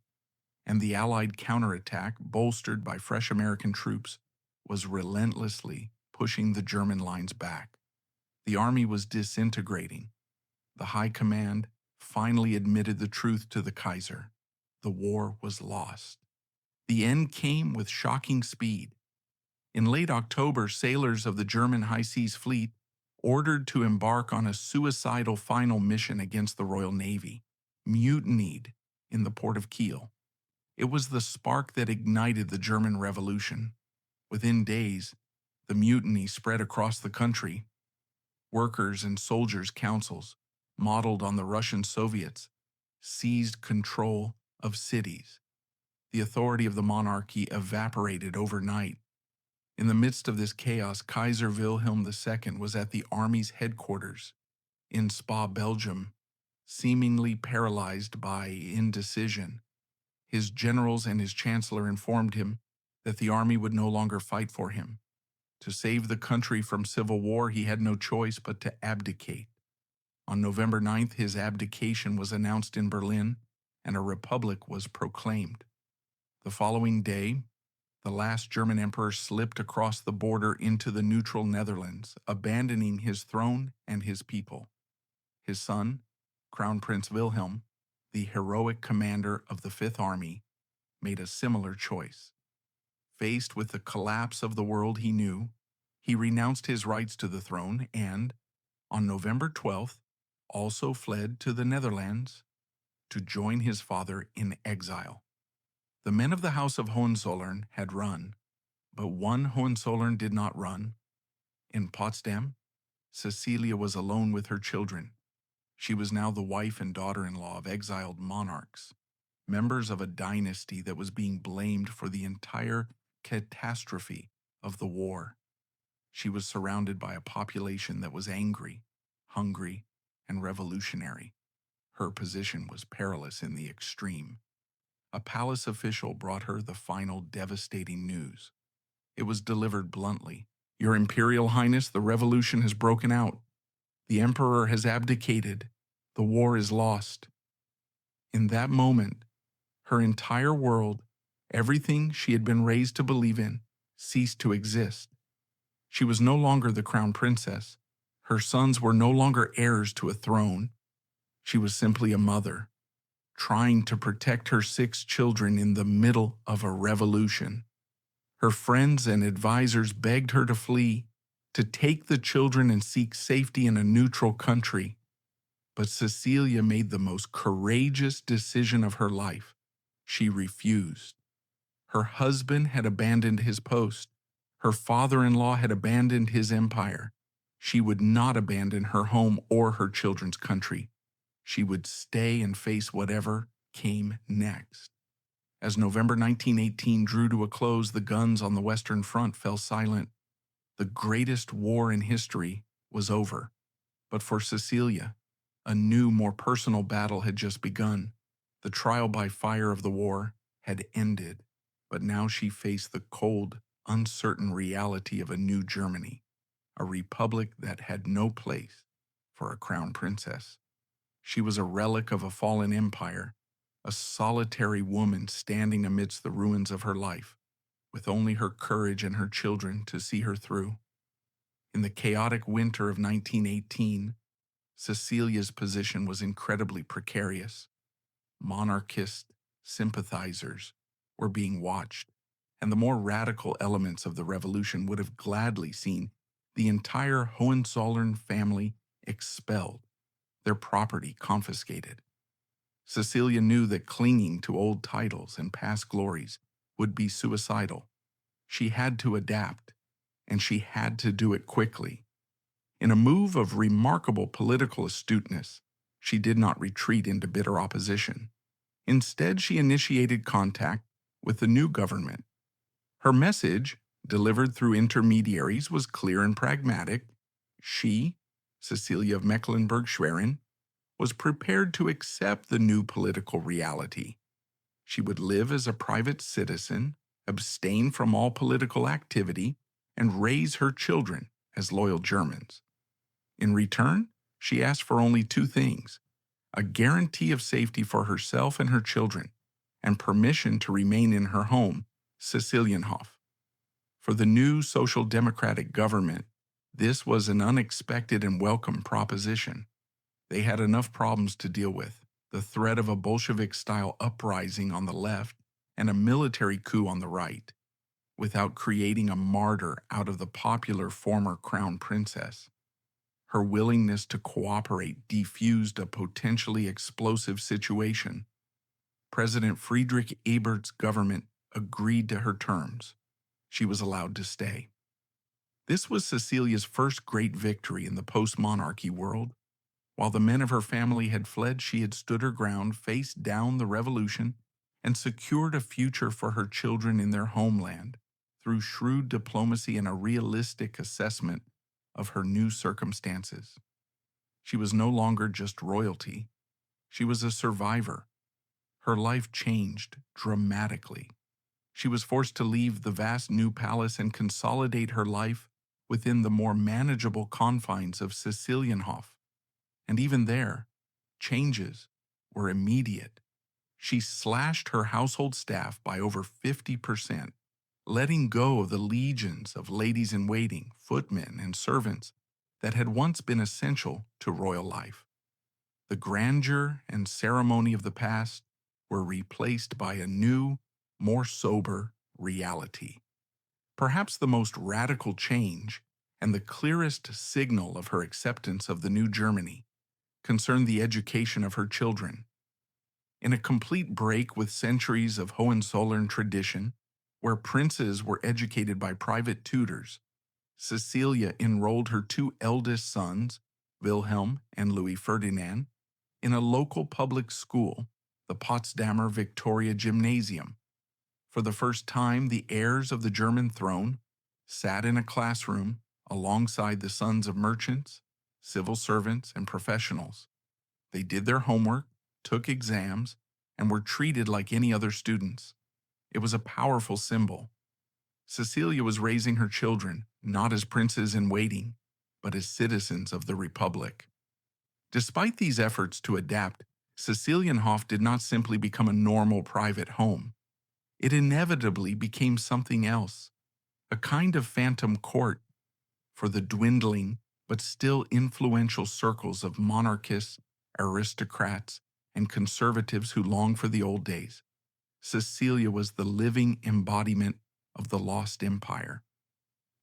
and the Allied counterattack, bolstered by fresh American troops, was relentlessly pushing the German lines back. The army was disintegrating. The High Command finally admitted the truth to the Kaiser. The war was lost. The end came with shocking speed. In late October, sailors of the German High Seas Fleet ordered to embark on a suicidal final mission against the Royal Navy, mutinied in the port of Kiel. It was the spark that ignited the German Revolution. Within days, the mutiny spread across the country. Workers' and soldiers' councils, modeled on the Russian Soviets, seized control of cities. The authority of the monarchy evaporated overnight. In the midst of this chaos, Kaiser Wilhelm II was at the army's headquarters in Spa, Belgium, seemingly paralyzed by indecision. His generals and his chancellor informed him that the army would no longer fight for him. To save the country from civil war, he had no choice but to abdicate. On November 9th, his abdication was announced in Berlin, and a republic was proclaimed. The following day, the last German emperor slipped across the border into the neutral Netherlands, abandoning his throne and his people. His son, Crown Prince Wilhelm, the heroic commander of the Fifth Army, made a similar choice. Faced with the collapse of the world he knew, he renounced his rights to the throne and, on November 12th, also fled to the Netherlands to join his father in exile. The men of the House of Hohenzollern had run, but one Hohenzollern did not run. In Potsdam, Cecilia was alone with her children. She was now the wife and daughter-in-law of exiled monarchs, members of a dynasty that was being blamed for the entire catastrophe of the war. She was surrounded by a population that was angry, hungry, and revolutionary. Her position was perilous in the extreme. A palace official brought her the final devastating news. It was delivered bluntly. "Your Imperial Highness, the revolution has broken out. The Emperor has abdicated. The war is lost." In that moment, her entire world, everything she had been raised to believe in, ceased to exist. She was no longer the crown princess. Her sons were no longer heirs to a throne. She was simply a mother, trying to protect her 6 children in the middle of a revolution. Her friends and advisors begged her to flee, to take the children and seek safety in a neutral country. But Cecilia made the most courageous decision of her life. She refused. Her husband had abandoned his post. Her father-in-law had abandoned his empire. She would not abandon her home or her children's country. She would stay and face whatever came next. As November 1918 drew to a close, the guns on the Western Front fell silent. The greatest war in history was over. But for Cecilia, a new, more personal battle had just begun. The trial by fire of the war had ended, but now she faced the cold, uncertain reality of a new Germany, a republic that had no place for a crown princess. She was a relic of a fallen empire, a solitary woman standing amidst the ruins of her life, with only her courage and her children to see her through. In the chaotic winter of 1918, Cecilia's position was incredibly precarious. Monarchist sympathizers were being watched, and the more radical elements of the revolution would have gladly seen the entire Hohenzollern family expelled, their property confiscated. Cecilia knew that clinging to old titles and past glories would be suicidal. She had to adapt, and she had to do it quickly. In a move of remarkable political astuteness, she did not retreat into bitter opposition. Instead, she initiated contact with the new government. Her message, delivered through intermediaries, was clear and pragmatic. She, Cecilie of Mecklenburg-Schwerin, was prepared to accept the new political reality. She would live as a private citizen, abstain from all political activity, and raise her children as loyal Germans. In return, she asked for only 2 things: a guarantee of safety for herself and her children, and permission to remain in her home, Cecilienhof. For the new social democratic government, this was an unexpected and welcome proposition. They had enough problems to deal with: the threat of a Bolshevik-style uprising on the left and a military coup on the right, without creating a martyr out of the popular former crown princess. Her willingness to cooperate defused a potentially explosive situation. President Friedrich Ebert's government agreed to her terms. She was allowed to stay. This was Cecilia's first great victory in the post-monarchy world. While the men of her family had fled, she had stood her ground, faced down the revolution, and secured a future for her children in their homeland through shrewd diplomacy and a realistic assessment of her new circumstances. She was no longer just royalty. She was a survivor. Her life changed dramatically. She was forced to leave the vast new palace and consolidate her life within the more manageable confines of Cecilienhof. And even there, changes were immediate. She slashed her household staff by over 50%, letting go of the legions of ladies-in-waiting, footmen, and servants that had once been essential to royal life. The grandeur and ceremony of the past were replaced by a new, more sober reality. Perhaps the most radical change and the clearest signal of her acceptance of the new Germany concerned the education of her children. In a complete break with centuries of Hohenzollern tradition, where princes were educated by private tutors, Cecilia enrolled her two eldest sons, Wilhelm and Louis Ferdinand, in a local public school, the Potsdamer Victoria Gymnasium. For the first time, the heirs of the German throne sat in a classroom alongside the sons of merchants, civil servants, and professionals. They did their homework, took exams, and were treated like any other students. It was a powerful symbol. Cecilia was raising her children not as princes in waiting, but as citizens of the Republic. Despite these efforts to adapt, Cecilienhof did not simply become a normal private home. It inevitably became something else, a kind of phantom court for the dwindling but still influential circles of monarchists, aristocrats, and conservatives who longed for the old days. Cecilia was the living embodiment of the lost empire.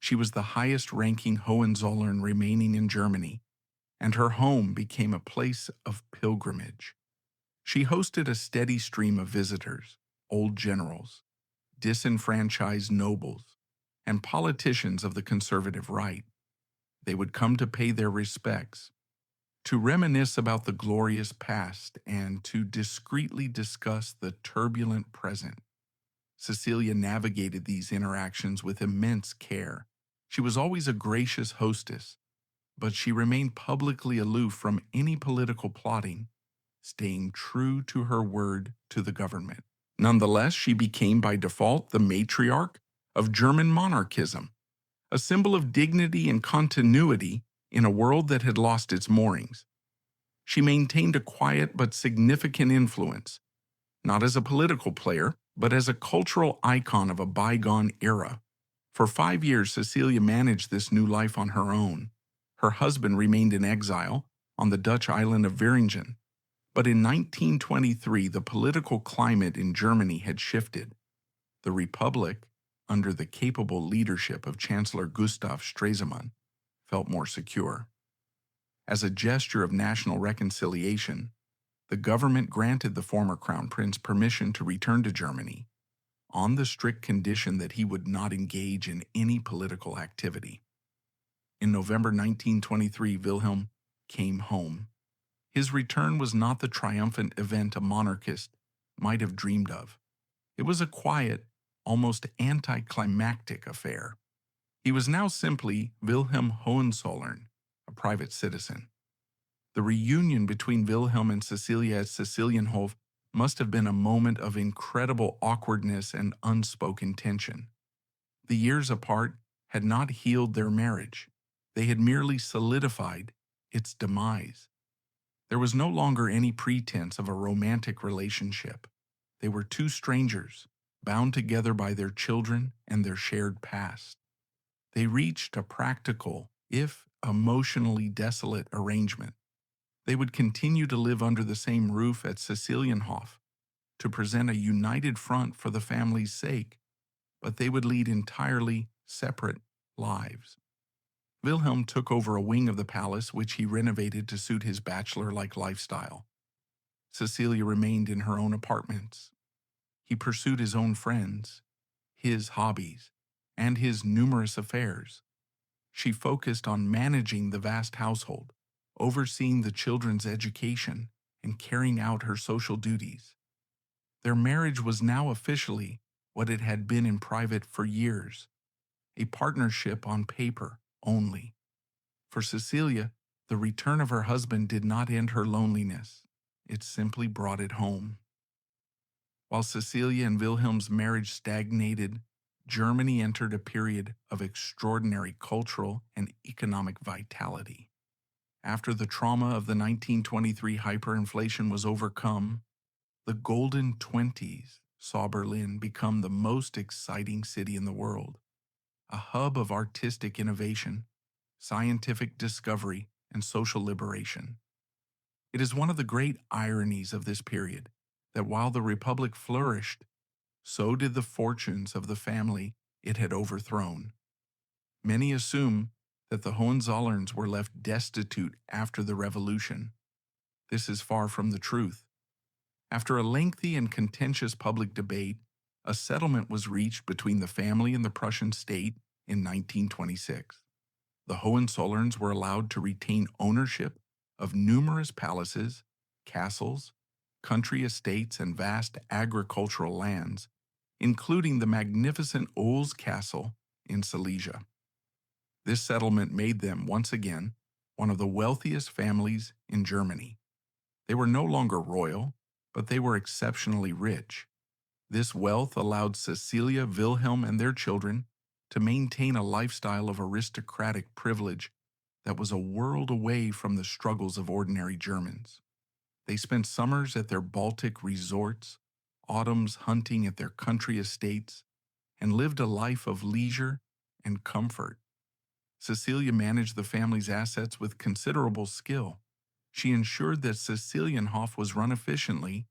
She was the highest-ranking Hohenzollern remaining in Germany, and her home became a place of pilgrimage. She hosted a steady stream of visitors, old generals, disenfranchised nobles, and politicians of the conservative right. They would come to pay their respects, to reminisce about the glorious past, and to discreetly discuss the turbulent present. Cecilia navigated these interactions with immense care. She was always a gracious hostess, but she remained publicly aloof from any political plotting, staying true to her word to the government. Nonetheless, she became by default the matriarch of German monarchism, a symbol of dignity and continuity in a world that had lost its moorings. She maintained a quiet but significant influence, not as a political player, but as a cultural icon of a bygone era. For 5 years, Cecilia managed this new life on her own. Her husband remained in exile on the Dutch island of Wieringen. But in 1923, the political climate in Germany had shifted. The Republic, under the capable leadership of Chancellor Gustav Stresemann, felt more secure. As a gesture of national reconciliation, the government granted the former crown prince permission to return to Germany, on the strict condition that he would not engage in any political activity. In November 1923, Wilhelm came home. His return was not the triumphant event a monarchist might have dreamed of. It was a quiet, almost anticlimactic affair. He was now simply Wilhelm Hohenzollern, a private citizen. The reunion between Wilhelm and Cecilia at Cecilienhof must have been a moment of incredible awkwardness and unspoken tension. The years apart had not healed their marriage. They had merely solidified its demise. There was no longer any pretense of a romantic relationship. They were two strangers, bound together by their children and their shared past. They reached a practical, if emotionally desolate, arrangement. They would continue to live under the same roof at Cecilienhof, to present a united front for the family's sake, but they would lead entirely separate lives. Wilhelm took over a wing of the palace which he renovated to suit his bachelor-like lifestyle. Cecilia remained in her own apartments. He pursued his own friends, his hobbies, and his numerous affairs. She focused on managing the vast household, overseeing the children's education, and carrying out her social duties. Their marriage was now officially what it had been in private for years, a partnership on paper only. For Cecilia, the return of her husband did not end her loneliness. It simply brought it home. While Cecilia and Wilhelm's marriage stagnated, Germany entered a period of extraordinary cultural and economic vitality. After the trauma of the 1923 hyperinflation was overcome, the Golden Twenties saw Berlin become the most exciting city in the world, a hub of artistic innovation, scientific discovery, and social liberation. It is one of the great ironies of this period that while the Republic flourished, so did the fortunes of the family it had overthrown. Many assume that the Hohenzollerns were left destitute after the Revolution. This is far from the truth. After a lengthy and contentious public debate, a settlement was reached between the family and the Prussian state in 1926. The Hohenzollerns were allowed to retain ownership of numerous palaces, castles, country estates, and vast agricultural lands, including the magnificent Ols Castle in Silesia. This settlement made them, once again, one of the wealthiest families in Germany. They were no longer royal, but they were exceptionally rich. This wealth allowed Cecilia, Wilhelm, and their children to maintain a lifestyle of aristocratic privilege that was a world away from the struggles of ordinary Germans. They spent summers at their Baltic resorts, autumns hunting at their country estates, and lived a life of leisure and comfort. Cecilia managed the family's assets with considerable skill. She ensured that Cecilienhof was run efficiently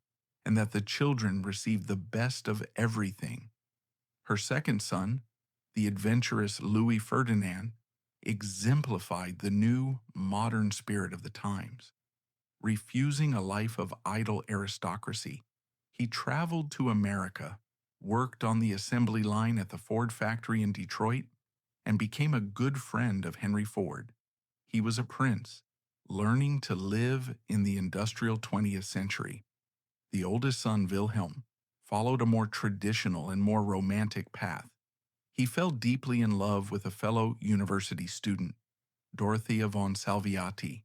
and that the children received the best of everything. Her second son, the adventurous Louis Ferdinand, exemplified the new, modern spirit of the times. Refusing a life of idle aristocracy, he traveled to America, worked on the assembly line at the Ford factory in Detroit, and became a good friend of Henry Ford. He was a prince, learning to live in the industrial 20th century. The oldest son, Wilhelm, followed a more traditional and more romantic path. He fell deeply in love with a fellow university student, Dorothea von Salviati,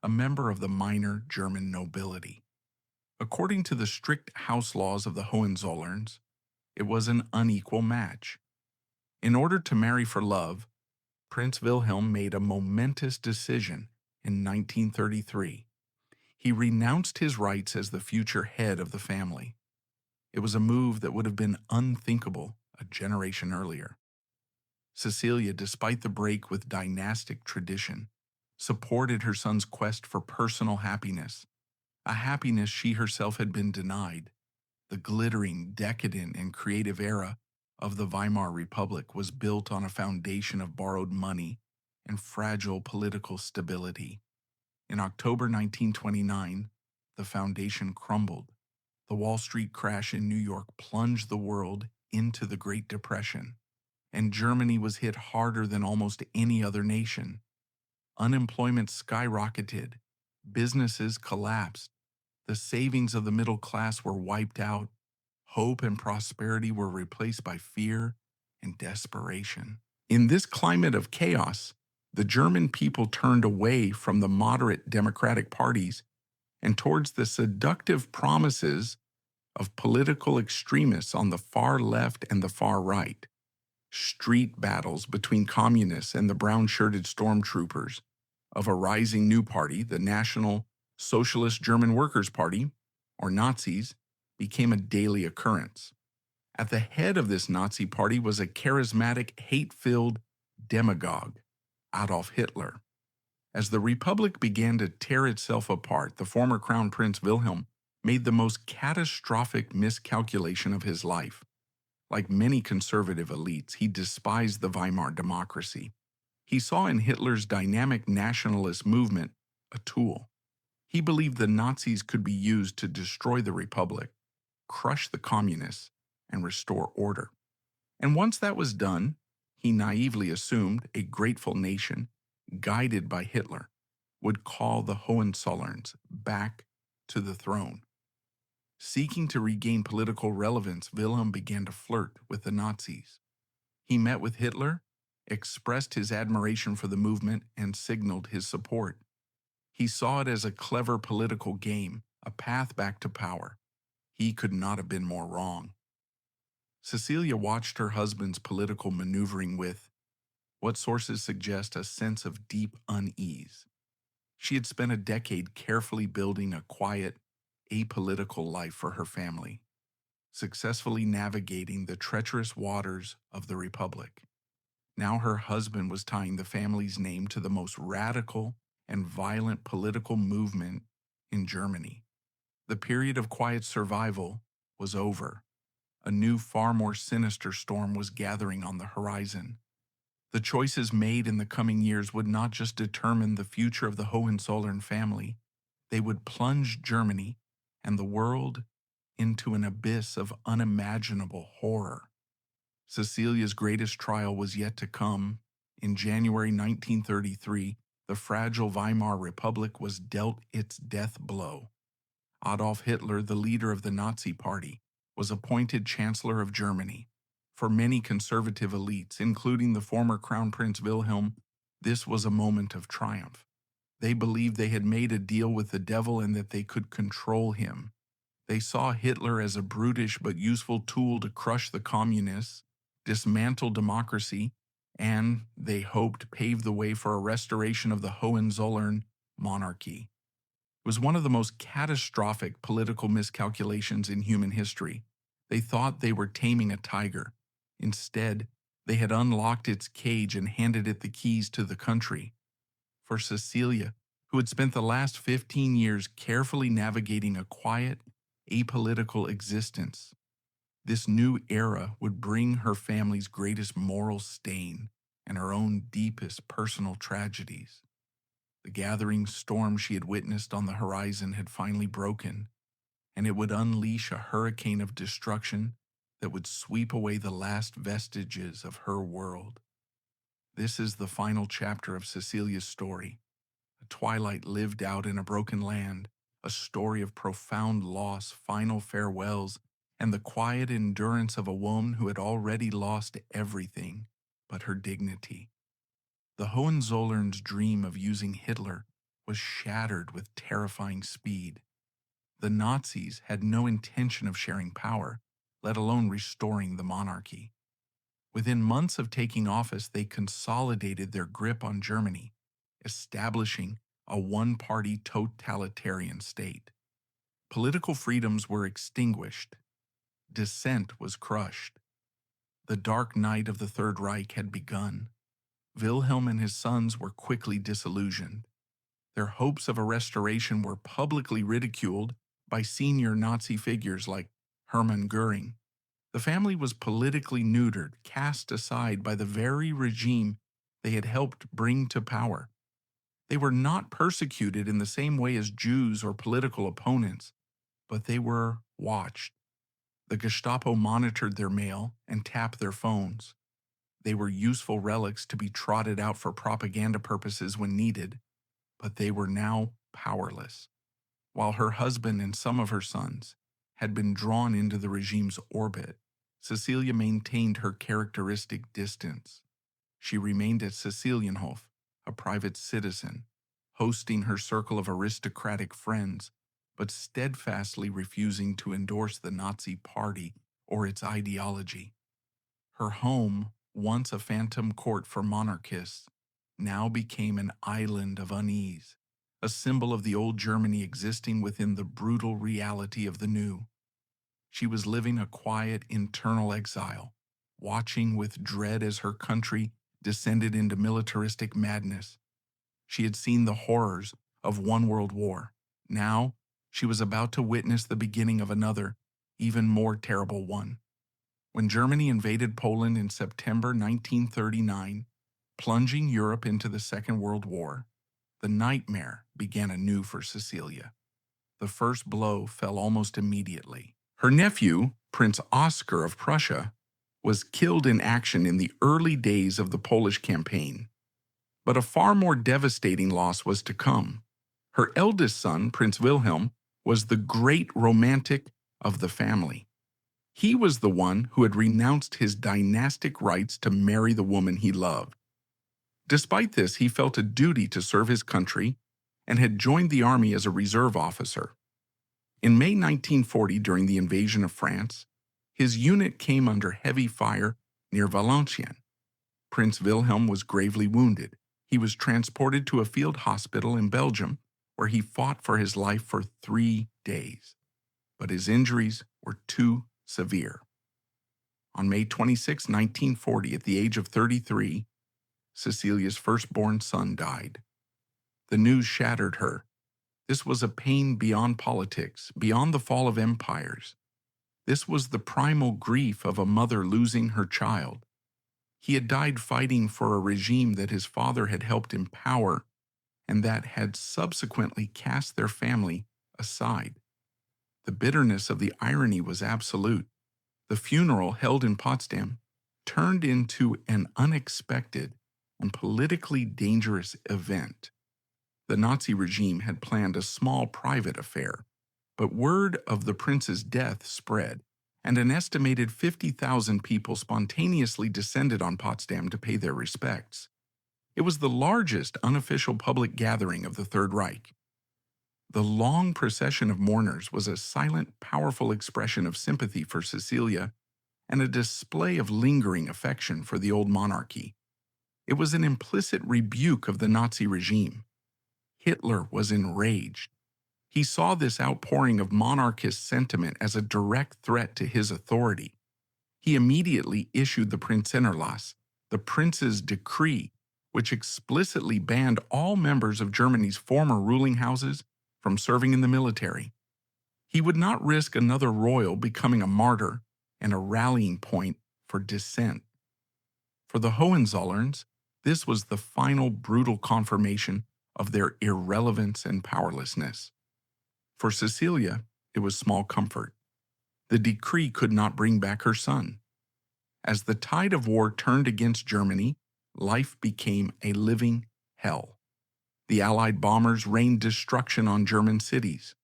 a member of the minor German nobility. According to the strict house laws of the Hohenzollerns, it was an unequal match. In order to marry for love, Prince Wilhelm made a momentous decision in 1933. He renounced his rights as the future head of the family. It was a move that would have been unthinkable a generation earlier. Cecilia, despite the break with dynastic tradition, supported her son's quest for personal happiness, a happiness she herself had been denied. The glittering, decadent, and creative era of the Weimar Republic was built on a foundation of borrowed money and fragile political stability. In October 1929, the foundation crumbled. The Wall Street crash in New York plunged the world into the Great Depression, and Germany was hit harder than almost any other nation. Unemployment skyrocketed, businesses collapsed, the savings of the middle class were wiped out, hope and prosperity were replaced by fear and desperation. In this climate of chaos, the German people turned away from the moderate democratic parties and towards the seductive promises of political extremists on the far left and the far right. Street battles between communists and the brown-shirted stormtroopers of a rising new party, the National Socialist German Workers' Party, or Nazis, became a daily occurrence. At the head of this Nazi party was a charismatic, hate-filled demagogue, Adolf Hitler. As the Republic began to tear itself apart, the former Crown Prince Wilhelm made the most catastrophic miscalculation of his life. Like many conservative elites, he despised the Weimar democracy. He saw in Hitler's dynamic nationalist movement a tool. He believed the Nazis could be used to destroy the Republic, crush the communists, and restore order. And once that was done, He naively assumed a grateful nation, guided by Hitler, would call the Hohenzollerns back to the throne. Seeking to regain political relevance, Wilhelm began to flirt with the Nazis. He met with Hitler, expressed his admiration for the movement, and signaled his support. He saw it as a clever political game, a path back to power. He could not have been more wrong. Cecilia watched her husband's political maneuvering with, what sources suggest, a sense of deep unease. She had spent a decade carefully building a quiet, apolitical life for her family, successfully navigating the treacherous waters of the Republic. Now her husband was tying the family's name to the most radical and violent political movement in Germany. The period of quiet survival was over. A new, far more sinister storm was gathering on the horizon. The choices made in the coming years would not just determine the future of the Hohenzollern family, they would plunge Germany and the world into an abyss of unimaginable horror. Cecilia's greatest trial was yet to come. In January 1933, the fragile Weimar Republic was dealt its death blow. Adolf Hitler, the leader of the Nazi Party, was appointed Chancellor of Germany. For many conservative elites, including the former Crown Prince Wilhelm, this was a moment of triumph. They believed they had made a deal with the devil and that they could control him. They saw Hitler as a brutish but useful tool to crush the communists, dismantle democracy, and, they hoped, pave the way for a restoration of the Hohenzollern monarchy. It was one of the most catastrophic political miscalculations in human history. They thought they were taming a tiger. Instead, they had unlocked its cage and handed it the keys to the country. For Cecilia, who had spent the last 15 years carefully navigating a quiet, apolitical existence, this new era would bring her family's greatest moral stain and her own deepest personal tragedies. The gathering storm she had witnessed on the horizon had finally broken, and it would unleash a hurricane of destruction that would sweep away the last vestiges of her world. This is the final chapter of Cecilia's story, a twilight lived out in a broken land, a story of profound loss, final farewells, and the quiet endurance of a woman who had already lost everything but her dignity. The Hohenzollerns' dream of using Hitler was shattered with terrifying speed. The Nazis had no intention of sharing power, let alone restoring the monarchy. Within months of taking office, they consolidated their grip on Germany, establishing a one-party totalitarian state. Political freedoms were extinguished. Dissent was crushed. The dark night of the Third Reich had begun. Wilhelm and his sons were quickly disillusioned. Their hopes of a restoration were publicly ridiculed by senior Nazi figures like Hermann Göring. The family was politically neutered, cast aside by the very regime they had helped bring to power. They were not persecuted in the same way as Jews or political opponents, but they were watched. The Gestapo monitored their mail and tapped their phones. They were useful relics to be trotted out for propaganda purposes when needed, but they were now powerless. While her husband and some of her sons had been drawn into the regime's orbit, Cecilia maintained her characteristic distance. She remained at Cecilienhof, a private citizen, hosting her circle of aristocratic friends, but steadfastly refusing to endorse the Nazi Party or its ideology. Her home, once a phantom court for monarchists, now became an island of unease, a symbol of the old Germany existing within the brutal reality of the new. She was living a quiet internal exile, watching with dread as her country descended into militaristic madness. She had seen the horrors of one world war. Now, she was about to witness the beginning of another, even more terrible one. When Germany invaded Poland in September 1939, plunging Europe into the Second World War, the nightmare began anew for Cecilia. The first blow fell almost immediately. Her nephew, Prince Oscar of Prussia, was killed in action in the early days of the Polish campaign. But a far more devastating loss was to come. Her eldest son, Prince Wilhelm, was the great romantic of the family. He was the one who had renounced his dynastic rights to marry the woman he loved. Despite this, he felt a duty to serve his country and had joined the army as a reserve officer. In May 1940, during the invasion of France, his unit came under heavy fire near Valenciennes. Prince Wilhelm was gravely wounded. He was transported to a field hospital in Belgium, where he fought for his life for 3 days. But his injuries were too severe. On May 26, 1940, at the age of 33, Cecilia's firstborn son died. The news shattered her. This was a pain beyond politics, beyond the fall of empires. This was the primal grief of a mother losing her child. He had died fighting for a regime that his father had helped empower and that had subsequently cast their family aside. The bitterness of the irony was absolute. The funeral, held in Potsdam, turned into an unexpected and politically dangerous event. The Nazi regime had planned a small private affair, but word of the prince's death spread, and an estimated 50,000 people spontaneously descended on Potsdam to pay their respects. It was the largest unofficial public gathering of the Third Reich. The long procession of mourners was a silent, powerful expression of sympathy for Cecilia and a display of lingering affection for the old monarchy. It was an implicit rebuke of the Nazi regime. Hitler was enraged. He saw this outpouring of monarchist sentiment as a direct threat to his authority. He immediately issued the Prinzenerlass, the prince's decree, which explicitly banned all members of Germany's former ruling houses from serving in the military. He would not risk another royal becoming a martyr and a rallying point for dissent. For the Hohenzollerns, this was the final brutal confirmation of their irrelevance and powerlessness. For Cecilia, it was small comfort. The decree could not bring back her son. As the tide of war turned against Germany, life became a living hell. The Allied bombers rained destruction on German cities.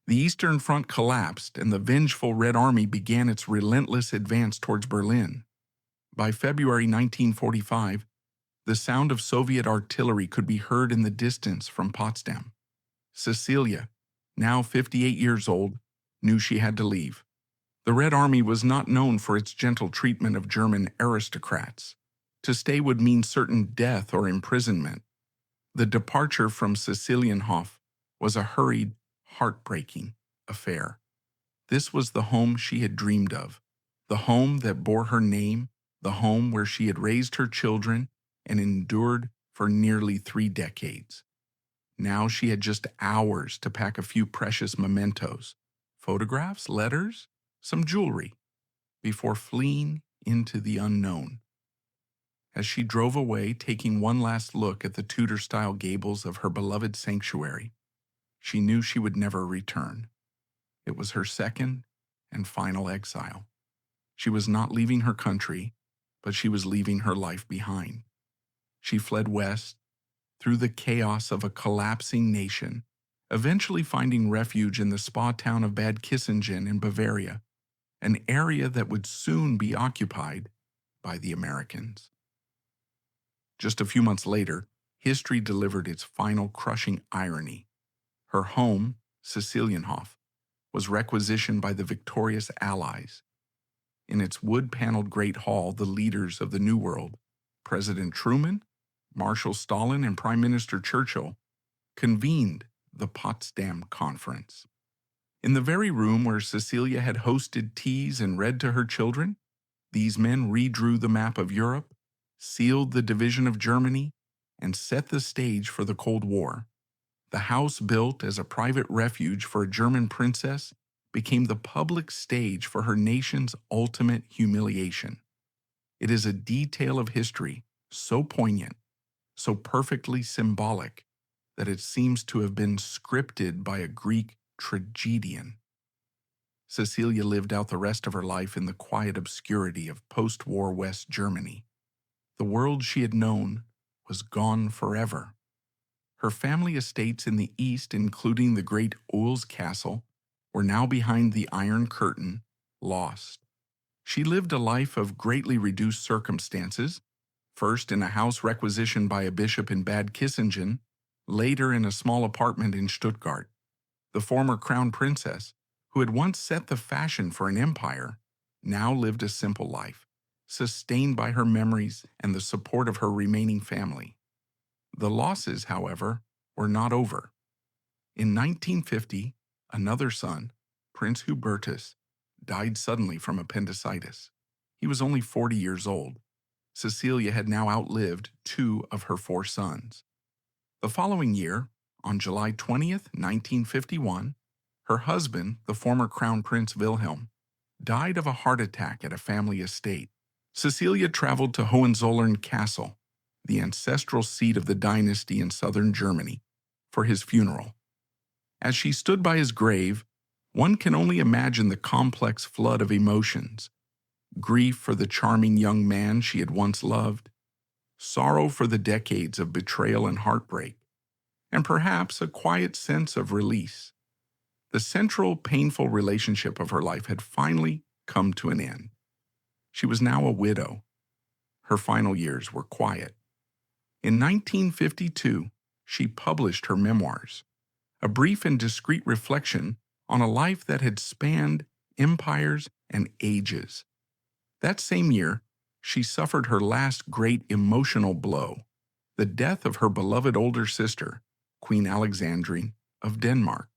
The Eastern Front collapsed, and the vengeful Red Army began its relentless advance towards Berlin. By February 1945, the sound of Soviet artillery could be heard in the distance from Potsdam. Cecilia, now 58 years old, knew she had to leave. The Red Army was not known for its gentle treatment of German aristocrats. To stay would mean certain death or imprisonment. The departure from Cecilienhof was a hurried, heartbreaking affair. This was the home she had dreamed of, the home that bore her name, the home where she had raised her children and endured for nearly 3 decades. Now she had just hours to pack a few precious mementos, photographs, letters, some jewelry, before fleeing into the unknown. As she drove away, taking one last look at the Tudor-style gables of her beloved sanctuary, she knew she would never return. It was her second and final exile. She was not leaving her country, but she was leaving her life behind. She fled west, through the chaos of a collapsing nation, eventually finding refuge in the spa town of Bad Kissingen in Bavaria, an area that would soon be occupied by the Americans. Just a few months later, history delivered its final crushing irony. Her home, Cecilienhof, was requisitioned by the victorious Allies. In its wood-paneled Great Hall, the leaders of the New World, President Truman, Marshal Stalin, and Prime Minister Churchill, convened the Potsdam Conference. In the very room where Cecilia had hosted teas and read to her children, these men redrew the map of Europe, sealed the division of Germany, and set the stage for the Cold War. The house, built as a private refuge for a German princess, became the public stage for her nation's ultimate humiliation. It is a detail of history so poignant, so perfectly symbolic, that it seems to have been scripted by a Greek tragedian. Cecilia lived out the rest of her life in the quiet obscurity of post-war West Germany. The world she had known was gone forever. Her family estates in the east, including the great Oels Castle, were now behind the Iron Curtain, lost. She lived a life of greatly reduced circumstances, first in a house requisitioned by a bishop in Bad Kissingen, later in a small apartment in Stuttgart. The former crown princess, who had once set the fashion for an empire, now lived a simple life, sustained by her memories and the support of her remaining family. The losses, however, were not over. In 1950, another son, Prince Hubertus, died suddenly from appendicitis. He was only 40 years old. Cecilia had now outlived 2 of her 4 sons. The following year, on July 20th, 1951, her husband, the former Crown Prince Wilhelm, died of a heart attack at a family estate. Cecilia traveled to Hohenzollern Castle, the ancestral seat of the dynasty in southern Germany, for his funeral. As she stood by his grave, one can only imagine the complex flood of emotions: grief for the charming young man she had once loved, sorrow for the decades of betrayal and heartbreak, and perhaps a quiet sense of release. The central, painful relationship of her life had finally come to an end. She was now a widow. Her final years were quiet. In 1952, she published her memoirs, a brief and discreet reflection on a life that had spanned empires and ages. That same year, she suffered her last great emotional blow, the death of her beloved older sister, Queen Alexandrine of Denmark.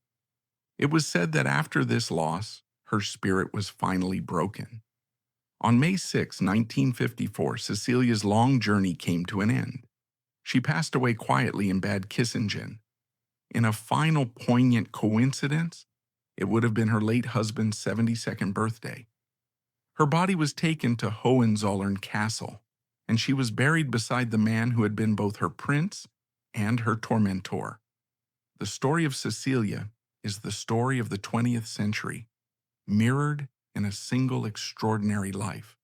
It was said that after this loss, her spirit was finally broken. On May 6, 1954, Cecilia's long journey came to an end. She passed away quietly in Bad Kissingen. In a final poignant coincidence, it would have been her late husband's 72nd birthday. Her body was taken to Hohenzollern Castle, and she was buried beside the man who had been both her prince and her tormentor. The story of Cecilia is the story of the 20th century, mirrored in a single extraordinary life.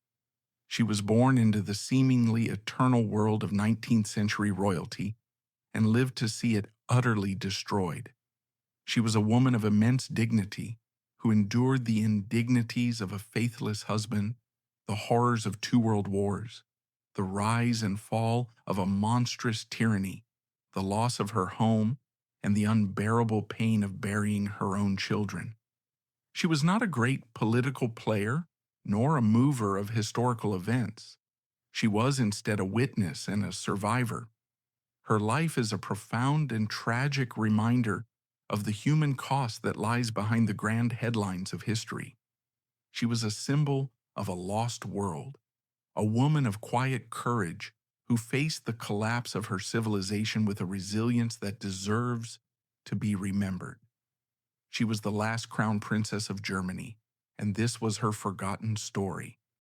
She was born into the seemingly eternal world of 19th century royalty and lived to see it utterly destroyed. She was a woman of immense dignity who endured the indignities of a faithless husband, the horrors of 2 world wars, the rise and fall of a monstrous tyranny, the loss of her home, and the unbearable pain of burying her own children. She was not a great political player, nor a mover of historical events. She was instead a witness and a survivor. Her life is a profound and tragic reminder of the human cost that lies behind the grand headlines of history. She was a symbol of a lost world, a woman of quiet courage who faced the collapse of her civilization with a resilience that deserves to be remembered. She was the last crown princess of Germany, and this was her forgotten story.